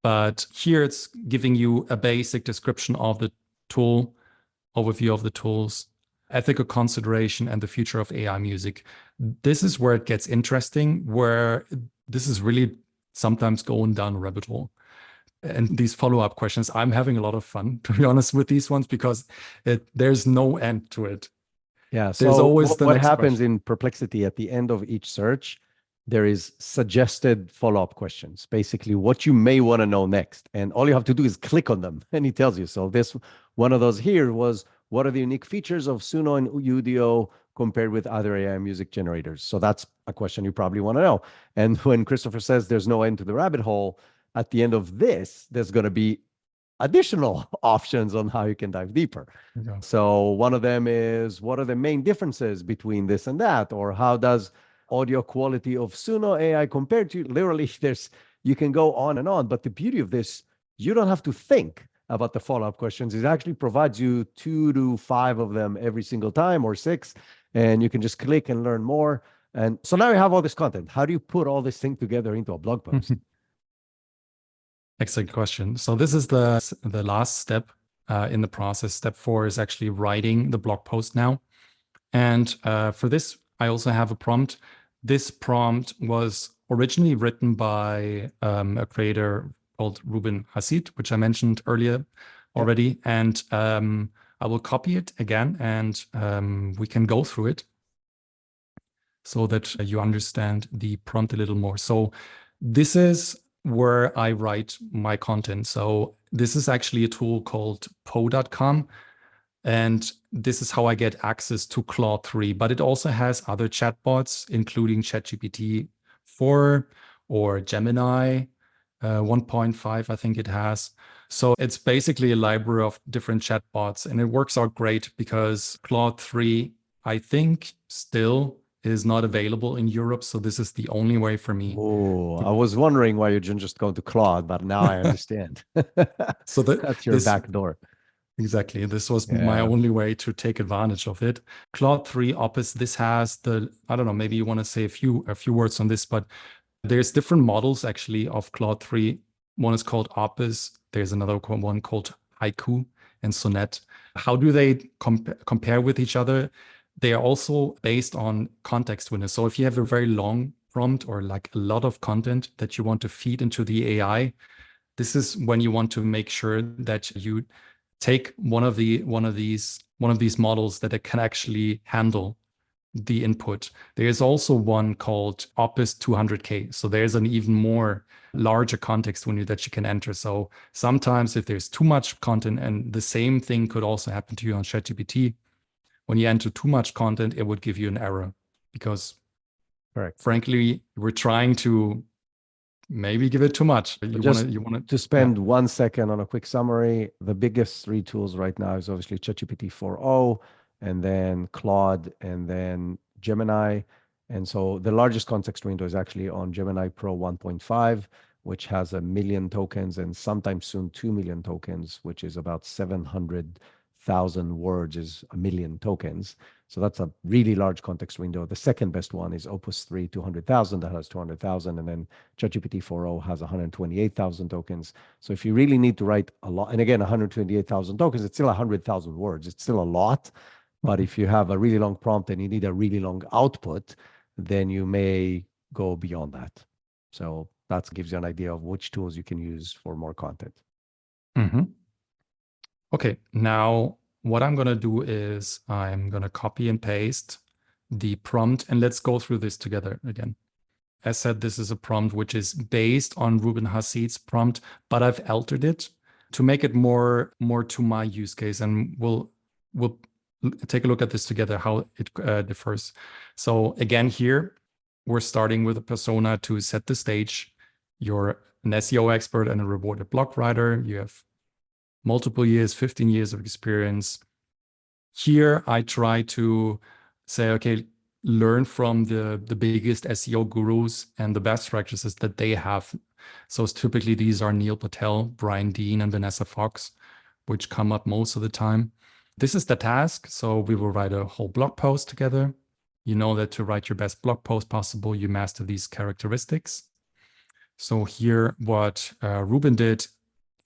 But here it's giving you a basic description of the tool, overview of the tools, ethical consideration, and the future of AI music. This is where it gets interesting, where this is really sometimes going down a rabbit hole. And these follow-up questions, I'm having a lot of fun, to be honest, with these ones, because there's no end to it. Yeah, so there's always the what next happens question. in Perplexity at the end of each search, there is suggested follow-up questions, basically what you may want to know next. And all you have to do is click on them and he tells you. So this one of those here was, what are the unique features of Suno and Udio compared with other AI music generators? So that's a question you probably want to know. And when Christopher says there's no end to the rabbit hole, at the end of this, there's going to be additional options on how you can dive deeper. Yeah. So one of them is, what are the main differences between this and that? Or how does audio quality of Suno AI compared to, literally you can go on and on. But the beauty of this, you don't have to think about the follow-up questions. It actually provides you 2 to 5 of them every single time, or 6, and you can just click and learn more. And so now you have all this content. How do you put all this thing together into a blog post? Excellent question. So this is the last step in the process. Step 4 is actually writing the blog post now. And for this, I also have a prompt. This prompt was originally written by a creator called Ruben Hasid, which I mentioned earlier already. And I will copy it again, and we can go through it so that you understand the prompt a little more. So this is where I write my content. So this is actually a tool called po.com. And this is how I get access to Claude 3, but it also has other chatbots, including ChatGPT 4 or Gemini 1.5, I think it has. So it's basically a library of different chatbots, and it works out great because Claude 3, I think, still is not available in Europe. So this is the only way for me. Oh, I was wondering why you didn't just go to Claude, but now I understand. So that's your back door. Exactly. This was my only way to take advantage of it. Claude 3 Opus, this has I don't know, maybe you want to say a few words on this, but there's different models actually of Claude 3. One is called Opus. There's another one called Haiku and Sonnet. How do they compare with each other? They are also based on context windows. So if you have a very long prompt or like a lot of content that you want to feed into the AI, this is when you want to make sure that you take one of these models that it can actually handle the input. There is also one called Opus 200K. So there's an even more larger context window that you can enter. So sometimes if there's too much content, and the same thing could also happen to you on ChatGPT, when you enter too much content, it would give you an error because frankly, we're trying to maybe give it too much. You want to spend 1 second on a quick summary. The biggest 3 tools right now is obviously ChatGPT 4.0, and then Claude, and then Gemini. And so the largest context window is actually on Gemini Pro 1.5, which has 1 million tokens, and sometime soon 2 million tokens, which is about 700,000 words is 1 million tokens. So that's a really large context window. The second best one is Opus 3, 200,000, that has 200,000. And then ChatGPT 4.0 has 128,000 tokens. So if you really need to write a lot, and again, 128,000 tokens, it's still 100,000 words. It's still a lot. But if you have a really long prompt and you need a really long output, then you may go beyond that. So that gives you an idea of which tools you can use for more content. Mm-hmm. Okay, now what I'm going to do is I'm going to copy and paste the prompt, and let's go through this together again. as said, this is a prompt which is based on Ruben Hassid's prompt, but I've altered it to make it more to my use case, and we'll take a look at this together, how it differs. So again, here we're starting with a persona to set the stage. You're an SEO expert and a rewarded blog writer. You have multiple years, 15 years of experience. Here I try to say, okay, learn from the biggest SEO gurus and the best practices that they have. So typically these are Neil Patel, Brian Dean, and Vanessa Fox, which come up most of the time. This is the task. So we will write a whole blog post together. You know that to write your best blog post possible, you master these characteristics. So here what Ruben did,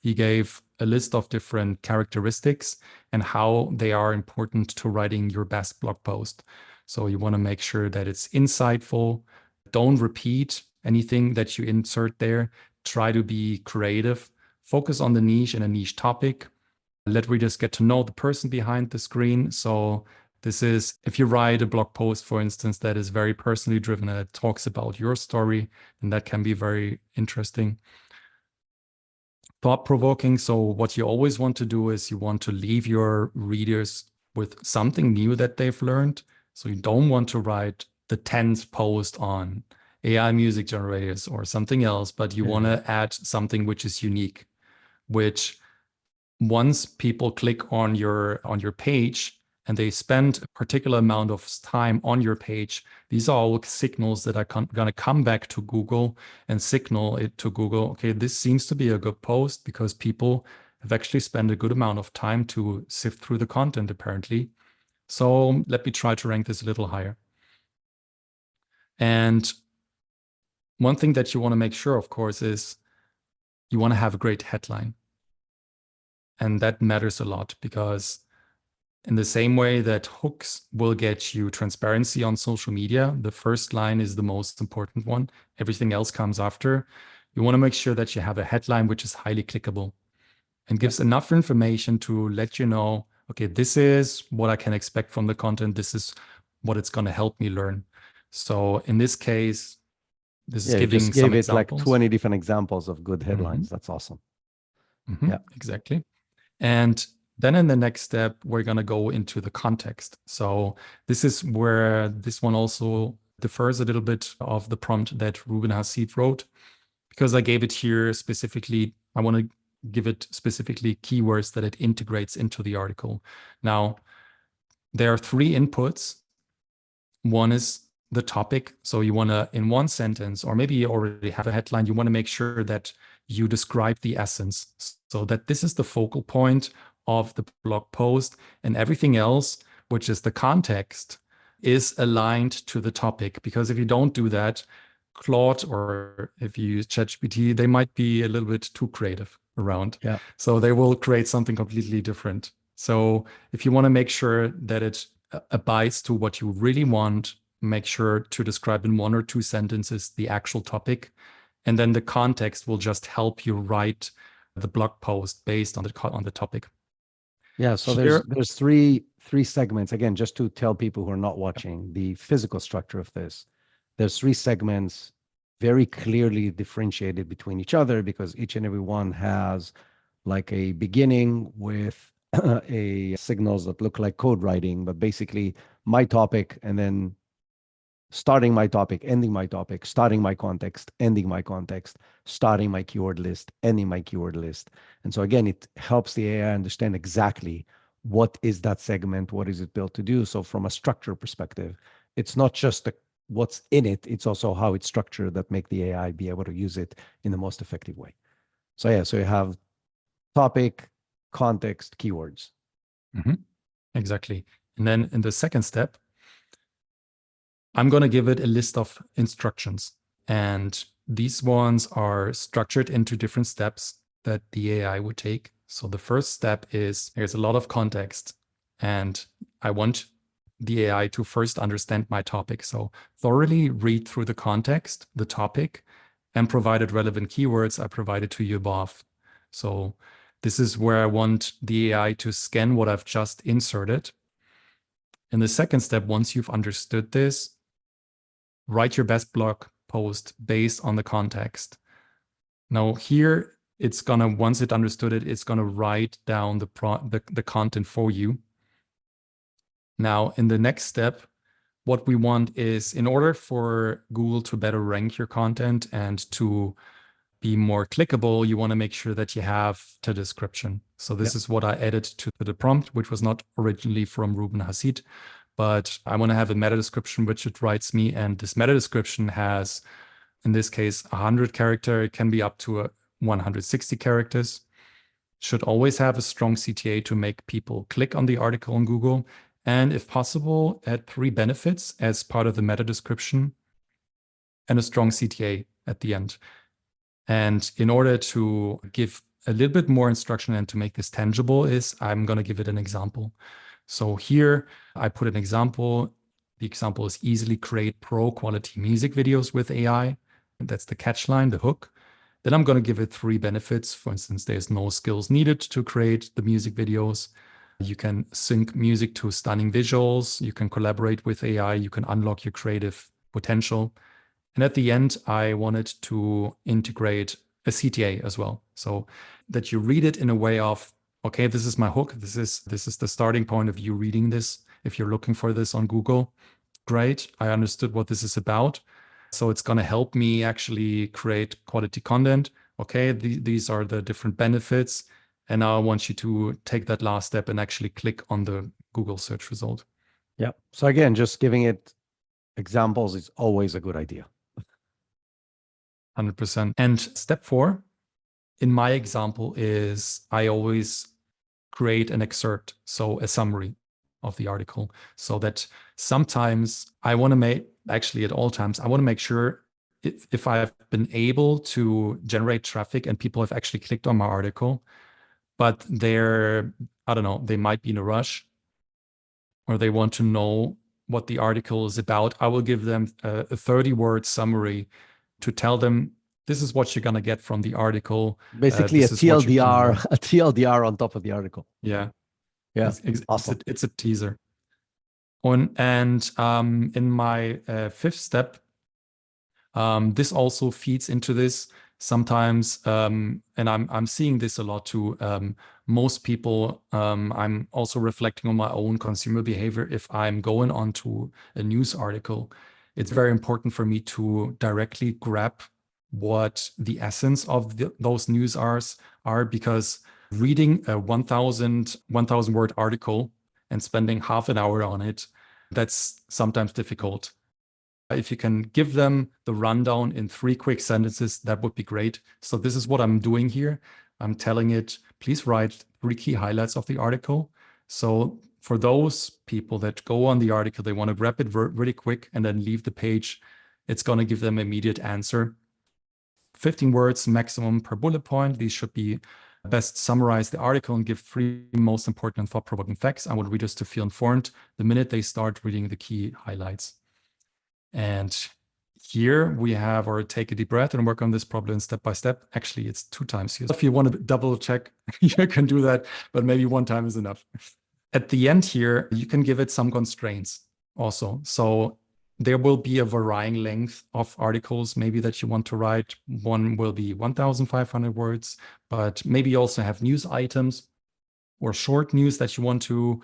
he gave a list of different characteristics and how they are important to writing your best blog post. So you want to make sure that it's insightful. Don't repeat anything that you insert there. Try to be creative. Focus on the niche and a niche topic. Let readers get to know the person behind the screen. So this is, if you write a blog post, for instance, that is very personally driven and it talks about your story, then that can be very interesting. Thought-provoking. So what you always want to do is you want to leave your readers with something new that they've learned. So you don't want to write the 10th post on AI music generators or something else, but you want to add something which is unique, which once people click on your page and they spend a particular amount of time on your page, these are all signals that are going to come back to Google and signal it to Google, okay, this seems to be a good post because people have actually spent a good amount of time to sift through the content apparently. So let me try to rank this a little higher. And one thing that you want to make sure, of course, is you want to have a great headline. And that matters a lot because in the same way that hooks will get you transparency on social media, the first line is the most important one. Everything else comes after. You want to make sure that you have a headline which is highly clickable and gives enough information to let you know, okay, this is what I can expect from the content. This is what it's going to help me learn. So in this case, this is giving just some gave it examples. like 20 different examples of good headlines. That's awesome. Yeah, exactly. And then in the next step, we're going to go into the context. So this is where this one also differs a little bit of the prompt that Ruben Hassid wrote, because I gave it here specifically. I want to give it specifically keywords that it integrates into the article. Now, there are 3 inputs. One is the topic. So you want to, in one sentence, or maybe you already have a headline, you want to make sure that you describe the essence so that this is the focal point of the blog post, and everything else, which is the context, is aligned to the topic. Because if you don't do that, Claude, or if you use ChatGPT, they might be a little bit too creative around. Yeah. So they will create something completely different. So if you want to make sure that it abides to what you really want, make sure to describe in 1 or 2 sentences the actual topic. And then the context will just help you write the blog post based on the topic. Yeah, so there's three segments. Again, just to tell people who are not watching the physical structure of this, there's 3 segments very clearly differentiated between each other because each and every one has like a beginning with a signals that look like code writing, but basically my topic, and then starting my topic, ending my topic, starting my context, ending my context, starting my keyword list, ending my keyword list. And so again, it helps the AI understand exactly what is that segment, what is it built to do. So from a structure perspective, it's not just what's in it, it's also how it's structured that make the AI be able to use it in the most effective way. So yeah, so you have topic, context, keywords. Exactly. And then in the second step, I'm going to give it a list of instructions. And these ones are structured into different steps that the AI would take. So the first step is there's a lot of context, and I want the AI to first understand my topic. So thoroughly read through the context, the topic, and provided relevant keywords I provided to you above. So this is where I want the AI to scan what I've just inserted. In the second step, once you've understood this, write your best blog post based on the context. Now here, it's gonna, once it understood it, it's gonna write down the content for you. Now, in the next step, what we want is, in order for Google to better rank your content and to be more clickable, you want to make sure that you have the description. So this is what I added to the prompt, which was not originally from Ruben Hasid, but I want to have a meta description, which it writes me. And this meta description has, in this case, 100 character. It can be up to 160 characters. Should always have a strong CTA to make people click on the article on Google. And if possible, add 3 benefits as part of the meta description and a strong CTA at the end. And in order to give a little bit more instruction and to make this tangible I'm going to give it an example. So here I put an example. The example is easily create pro quality music videos with AI. And that's the catch line, the hook. Then I'm going to give it 3 benefits. For instance, there's no skills needed to create the music videos. You can sync music to stunning visuals. You can collaborate with AI. You can unlock your creative potential. And at the end, I wanted to integrate a CTA as well. So that you read it in a way of, okay, this is my hook. This is the starting point of you reading this. If you're looking for this on Google, great. I understood what this is about. So it's going to help me actually create quality content. Okay, these are the different benefits. And now I want you to take that last step and actually click on the Google search result. Yeah. So again, just giving it examples is always a good idea. 100%. And step 4, in my example, is I always create an excerpt, so a summary of the article, so that sometimes I want to make, actually at all times, I want to make sure if I've been able to generate traffic and people have actually clicked on my article, but they're, I don't know, they might be in a rush or they want to know what the article is about, I will give them a 30-word summary to tell them this is what you're going to get from the article. Basically a TLDR on top of the article. Yeah. Yeah. Awesome. It's a teaser. And in my 5th step, this also feeds into this. Sometimes, and I'm seeing this a lot too, most people, I'm also reflecting on my own consumer behavior. If I'm going onto a news article, it's very important for me to directly grab what the essence of those news are, because reading a 1,000 word article and spending half an hour on it, that's sometimes difficult. If you can give them the rundown in 3 quick sentences, that would be great. So this is what I'm doing here. I'm telling it, please write 3 key highlights of the article. So for those people that go on the article, they want to grab it really quick and then leave the page, it's going to give them immediate answer. 15 words maximum per bullet point. These should be best summarize the article and give 3 most important and thought-provoking facts. I want readers to feel informed the minute they start reading the key highlights. And here we have our take a deep breath and work on this problem step by step. Actually, it's 2 times here. If you want to double check, you can do that, but maybe 1 time is enough. At the end here, you can give it some constraints also. So there will be a varying length of articles maybe that you want to write. One will be 1,500 words, but maybe you also have news items or short news that you want to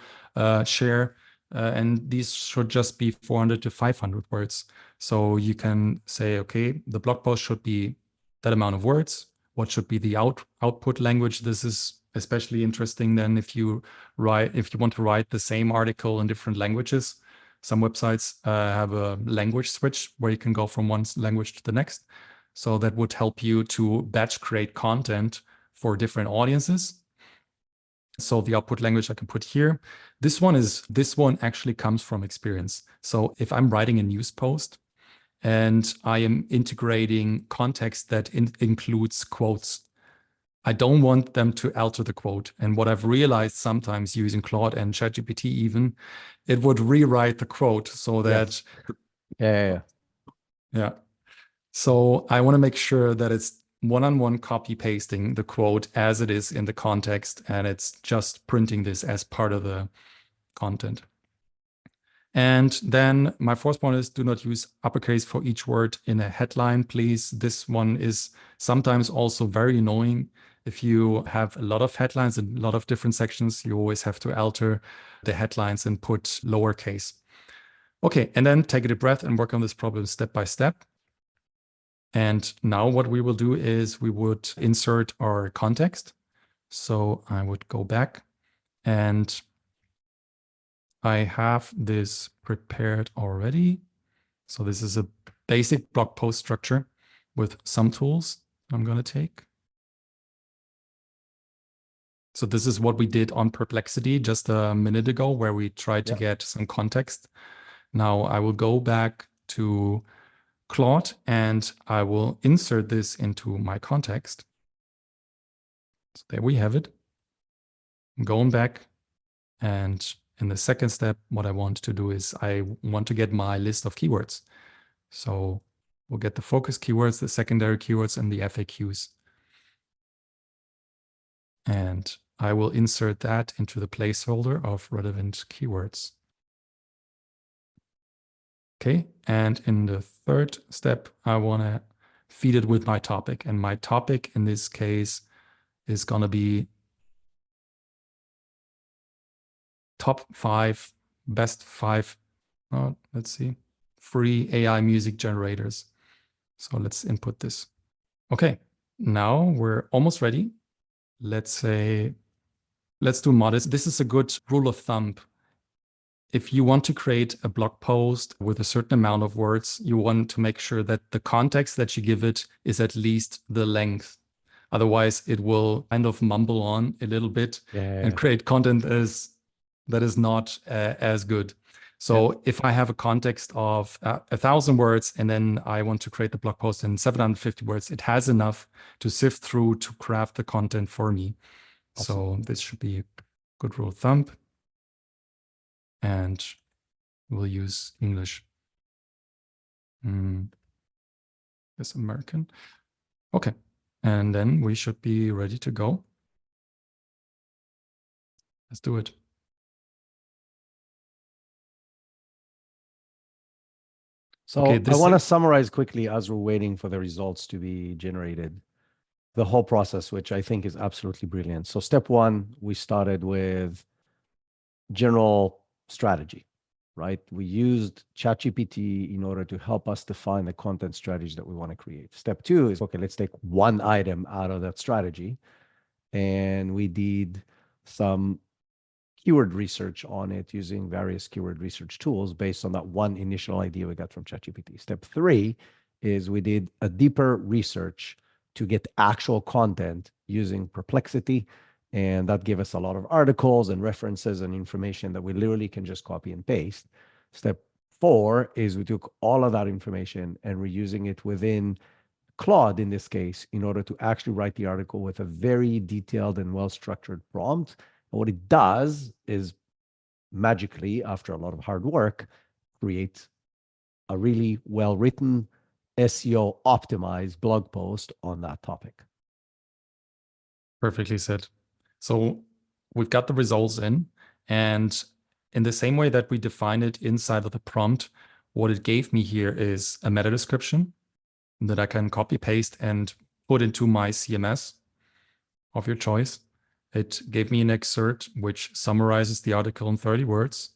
share. And these should just be 400 to 500 words. So you can say, okay, the blog post should be that amount of words. What should be the output language? This is especially interesting then if you want to write the same article in different languages. Some websites have a language switch where you can go from one language to the next. So that would help you to batch create content for different audiences. So the output language I can put here. This one actually comes from experience. So if I'm writing a news post and I am integrating context that includes quotes, I don't want them to alter the quote. And what I've realized sometimes using Claude and ChatGPT even, it would rewrite the quote so that... Yeah. So I want to make sure that it's one-on-one copy pasting the quote as it is in the context, and it's just printing this as part of the content. And then my fourth point is do not use uppercase for each word in a headline, please. This one is sometimes also very annoying. If you have a lot of headlines and a lot of different sections, you always have to alter the headlines and put lowercase. Okay, and then take a deep breath and work on this problem step by step. And now what we will do is we would insert our context. So I would go back and I have this prepared already. So this is a basic blog post structure with some tools I'm going to take. So this is what we did on Perplexity just a minute ago, where we tried to get some context. Now I will go back to Claude and I will insert this into my context. So there we have it. I'm going back, and in the second step, what I want to do is I want to get my list of keywords. So we'll get the focus keywords, the secondary keywords, and the FAQs. And I will insert that into the placeholder of relevant keywords. Okay, and in the third step, I want to feed it with my topic. And my topic in this case is going to be top 5, best 5, let's see, free AI music generators. So let's input this. Okay, now we're almost ready. Let's do modest. This is a good rule of thumb. If you want to create a blog post with a certain amount of words, you want to make sure that the context that you give it is at least the length. Otherwise, it will kind of mumble on a little bit and create content that is not as good. So if I have a context of 1,000 words and then I want to create the blog post in 750 words, it has enough to sift through to craft the content for me. Awesome. So this should be a good rule of thumb. And we'll use English. It's American. Okay. And then we should be ready to go. Let's do it. So okay, I want to summarize quickly as we're waiting for the results to be generated, the whole process, which I think is absolutely brilliant. So step one, we started with general strategy, right? We used ChatGPT in order to help us define the content strategy that we want to create. Step two is, okay, let's take one item out of that strategy. And we did some keyword research on it using various keyword research tools based on that one initial idea we got from ChatGPT. Step three is we did a deeper research to get actual content using Perplexity. And that gave us a lot of articles and references and information that we literally can just copy and paste. Step four is we took all of that information and we're using it within Claude, in this case, in order to actually write the article with a very detailed and well-structured prompt. And what it does is magically, after a lot of hard work, create a really well-written, SEO optimized blog post on that topic. Perfectly said. So we've got the results in, and in the same way that we define it inside of the prompt, what it gave me here is a meta description that I can copy paste and put into my CMS of your choice. It gave me an excerpt which summarizes the article in 30 words.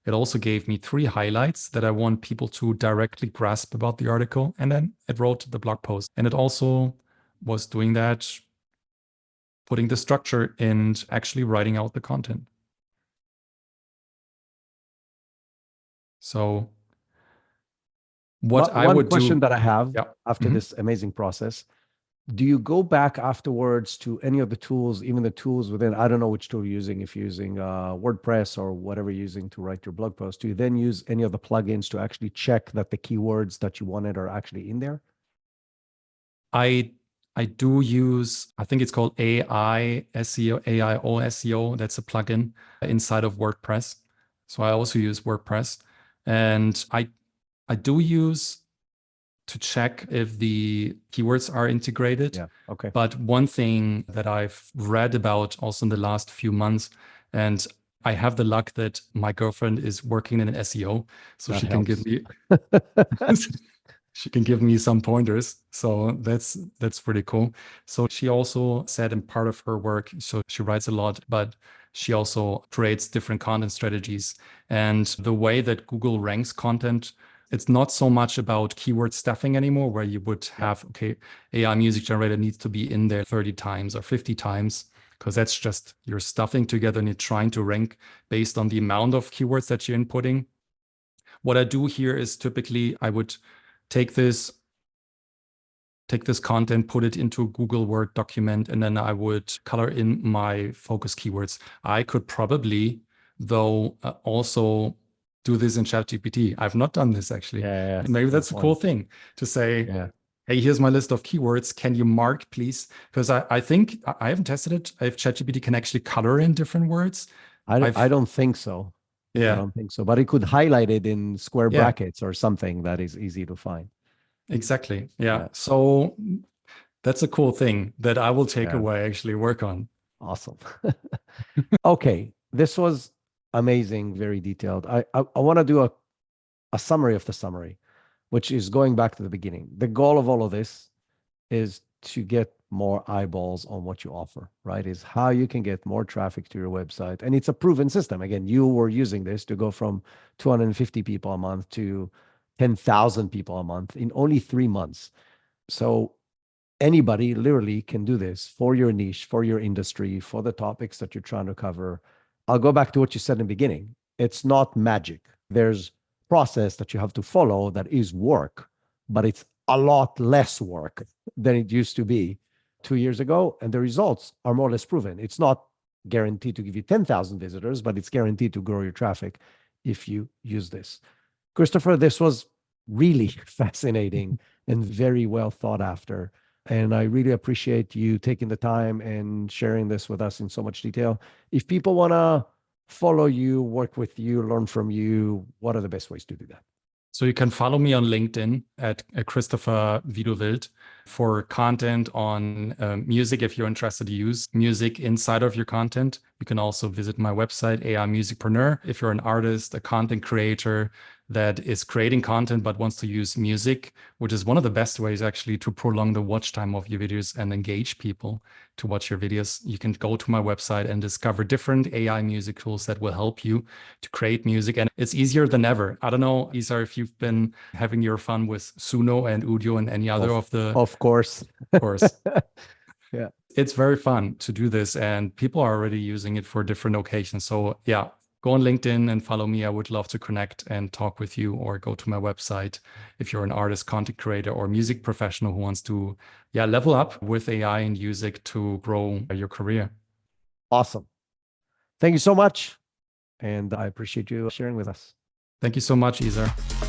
It also gave me 3 highlights that I want people to directly grasp about the article. And then it wrote the blog post. And it also was doing that, putting the structure and actually writing out the content. So what I would do... One question that I have after this amazing process, do you go back afterwards to any of the tools, even the tools within, I don't know which tool you're using, if you're using WordPress or whatever you're using to write your blog post, do you then use any of the plugins to actually check that the keywords that you wanted are actually in there? I do use, I think it's called AI SEO, AIO SEO. That's a plugin inside of WordPress. So I also use WordPress. And I do use to check if the keywords are integrated. Yeah, okay. But one thing that I've read about also in the last few months, and I have the luck that my girlfriend is working in an SEO, so That she helps. can give me she can give me some pointers. So that's pretty cool. So she also said in part of her work, so she writes a lot, but she also creates different content strategies. And the way that Google ranks content, it's not so much about keyword stuffing anymore, where you would have, okay, AI music generator needs to be in there 30 times or 50 times, because that's just you're stuffing together and you're trying to rank based on the amount of keywords that you're inputting. What I do here is typically I would take this content, put it into a Google Word document, and then I would color in my focus keywords. I could probably, though, also do this in ChatGPT. I've not done this actually. Yeah, And maybe that's a cool thing to say, hey, here's my list of keywords. Can you mark, please? Because I think I haven't tested it if ChatGPT can actually color in different words. I don't think so. Yeah. I don't think so. But it could highlight it in square brackets or something that is easy to find. Exactly. Yeah. So that's a cool thing that I will take away, actually work on. Awesome. Okay. This was amazing, very detailed. I want to do a summary of the summary, which is going back to the beginning. The goal of all of this is to get more eyeballs on what you offer, right? Is how you can get more traffic to your website. And it's a proven system. Again, you were using this to go from 250 people a month to 10,000 people a month in only 3 months. So anybody literally can do this for your niche, for your industry, for the topics that you're trying to cover. I'll go back to what you said in the beginning. It's not magic. There's process that you have to follow that is work, but it's a lot less work than it used to be 2 years ago. And the results are more or less proven. It's not guaranteed to give you 10,000 visitors, but it's guaranteed to grow your traffic if you use this. Christopher, this was really fascinating and very well thought after. And I really appreciate you taking the time and sharing this with us in so much detail. If people want to follow you, work with you, learn from you, what are the best ways to do that? So you can follow me on LinkedIn at Christopher Wieduwilt for content on music. If you're interested to use music inside of your content, you can also visit my website, AI Musicpreneur. If you're an artist, a content creator that is creating content but wants to use music, which is one of the best ways actually to prolong the watch time of your videos and engage people to watch your videos, you can go to my website and discover different AI music tools that will help you to create music. And it's easier than ever. I don't know, Isar, if you've been having your fun with Suno and Udio and any other of the... Of course. Of course. Yeah. It's very fun to do this and people are already using it for different occasions. So yeah, go on LinkedIn and follow me. I would love to connect and talk with you, or go to my website if you're an artist, content creator, or music professional who wants to level up with AI and music to grow your career. Awesome. Thank you so much. And I appreciate you sharing with us. Thank you so much, Isar.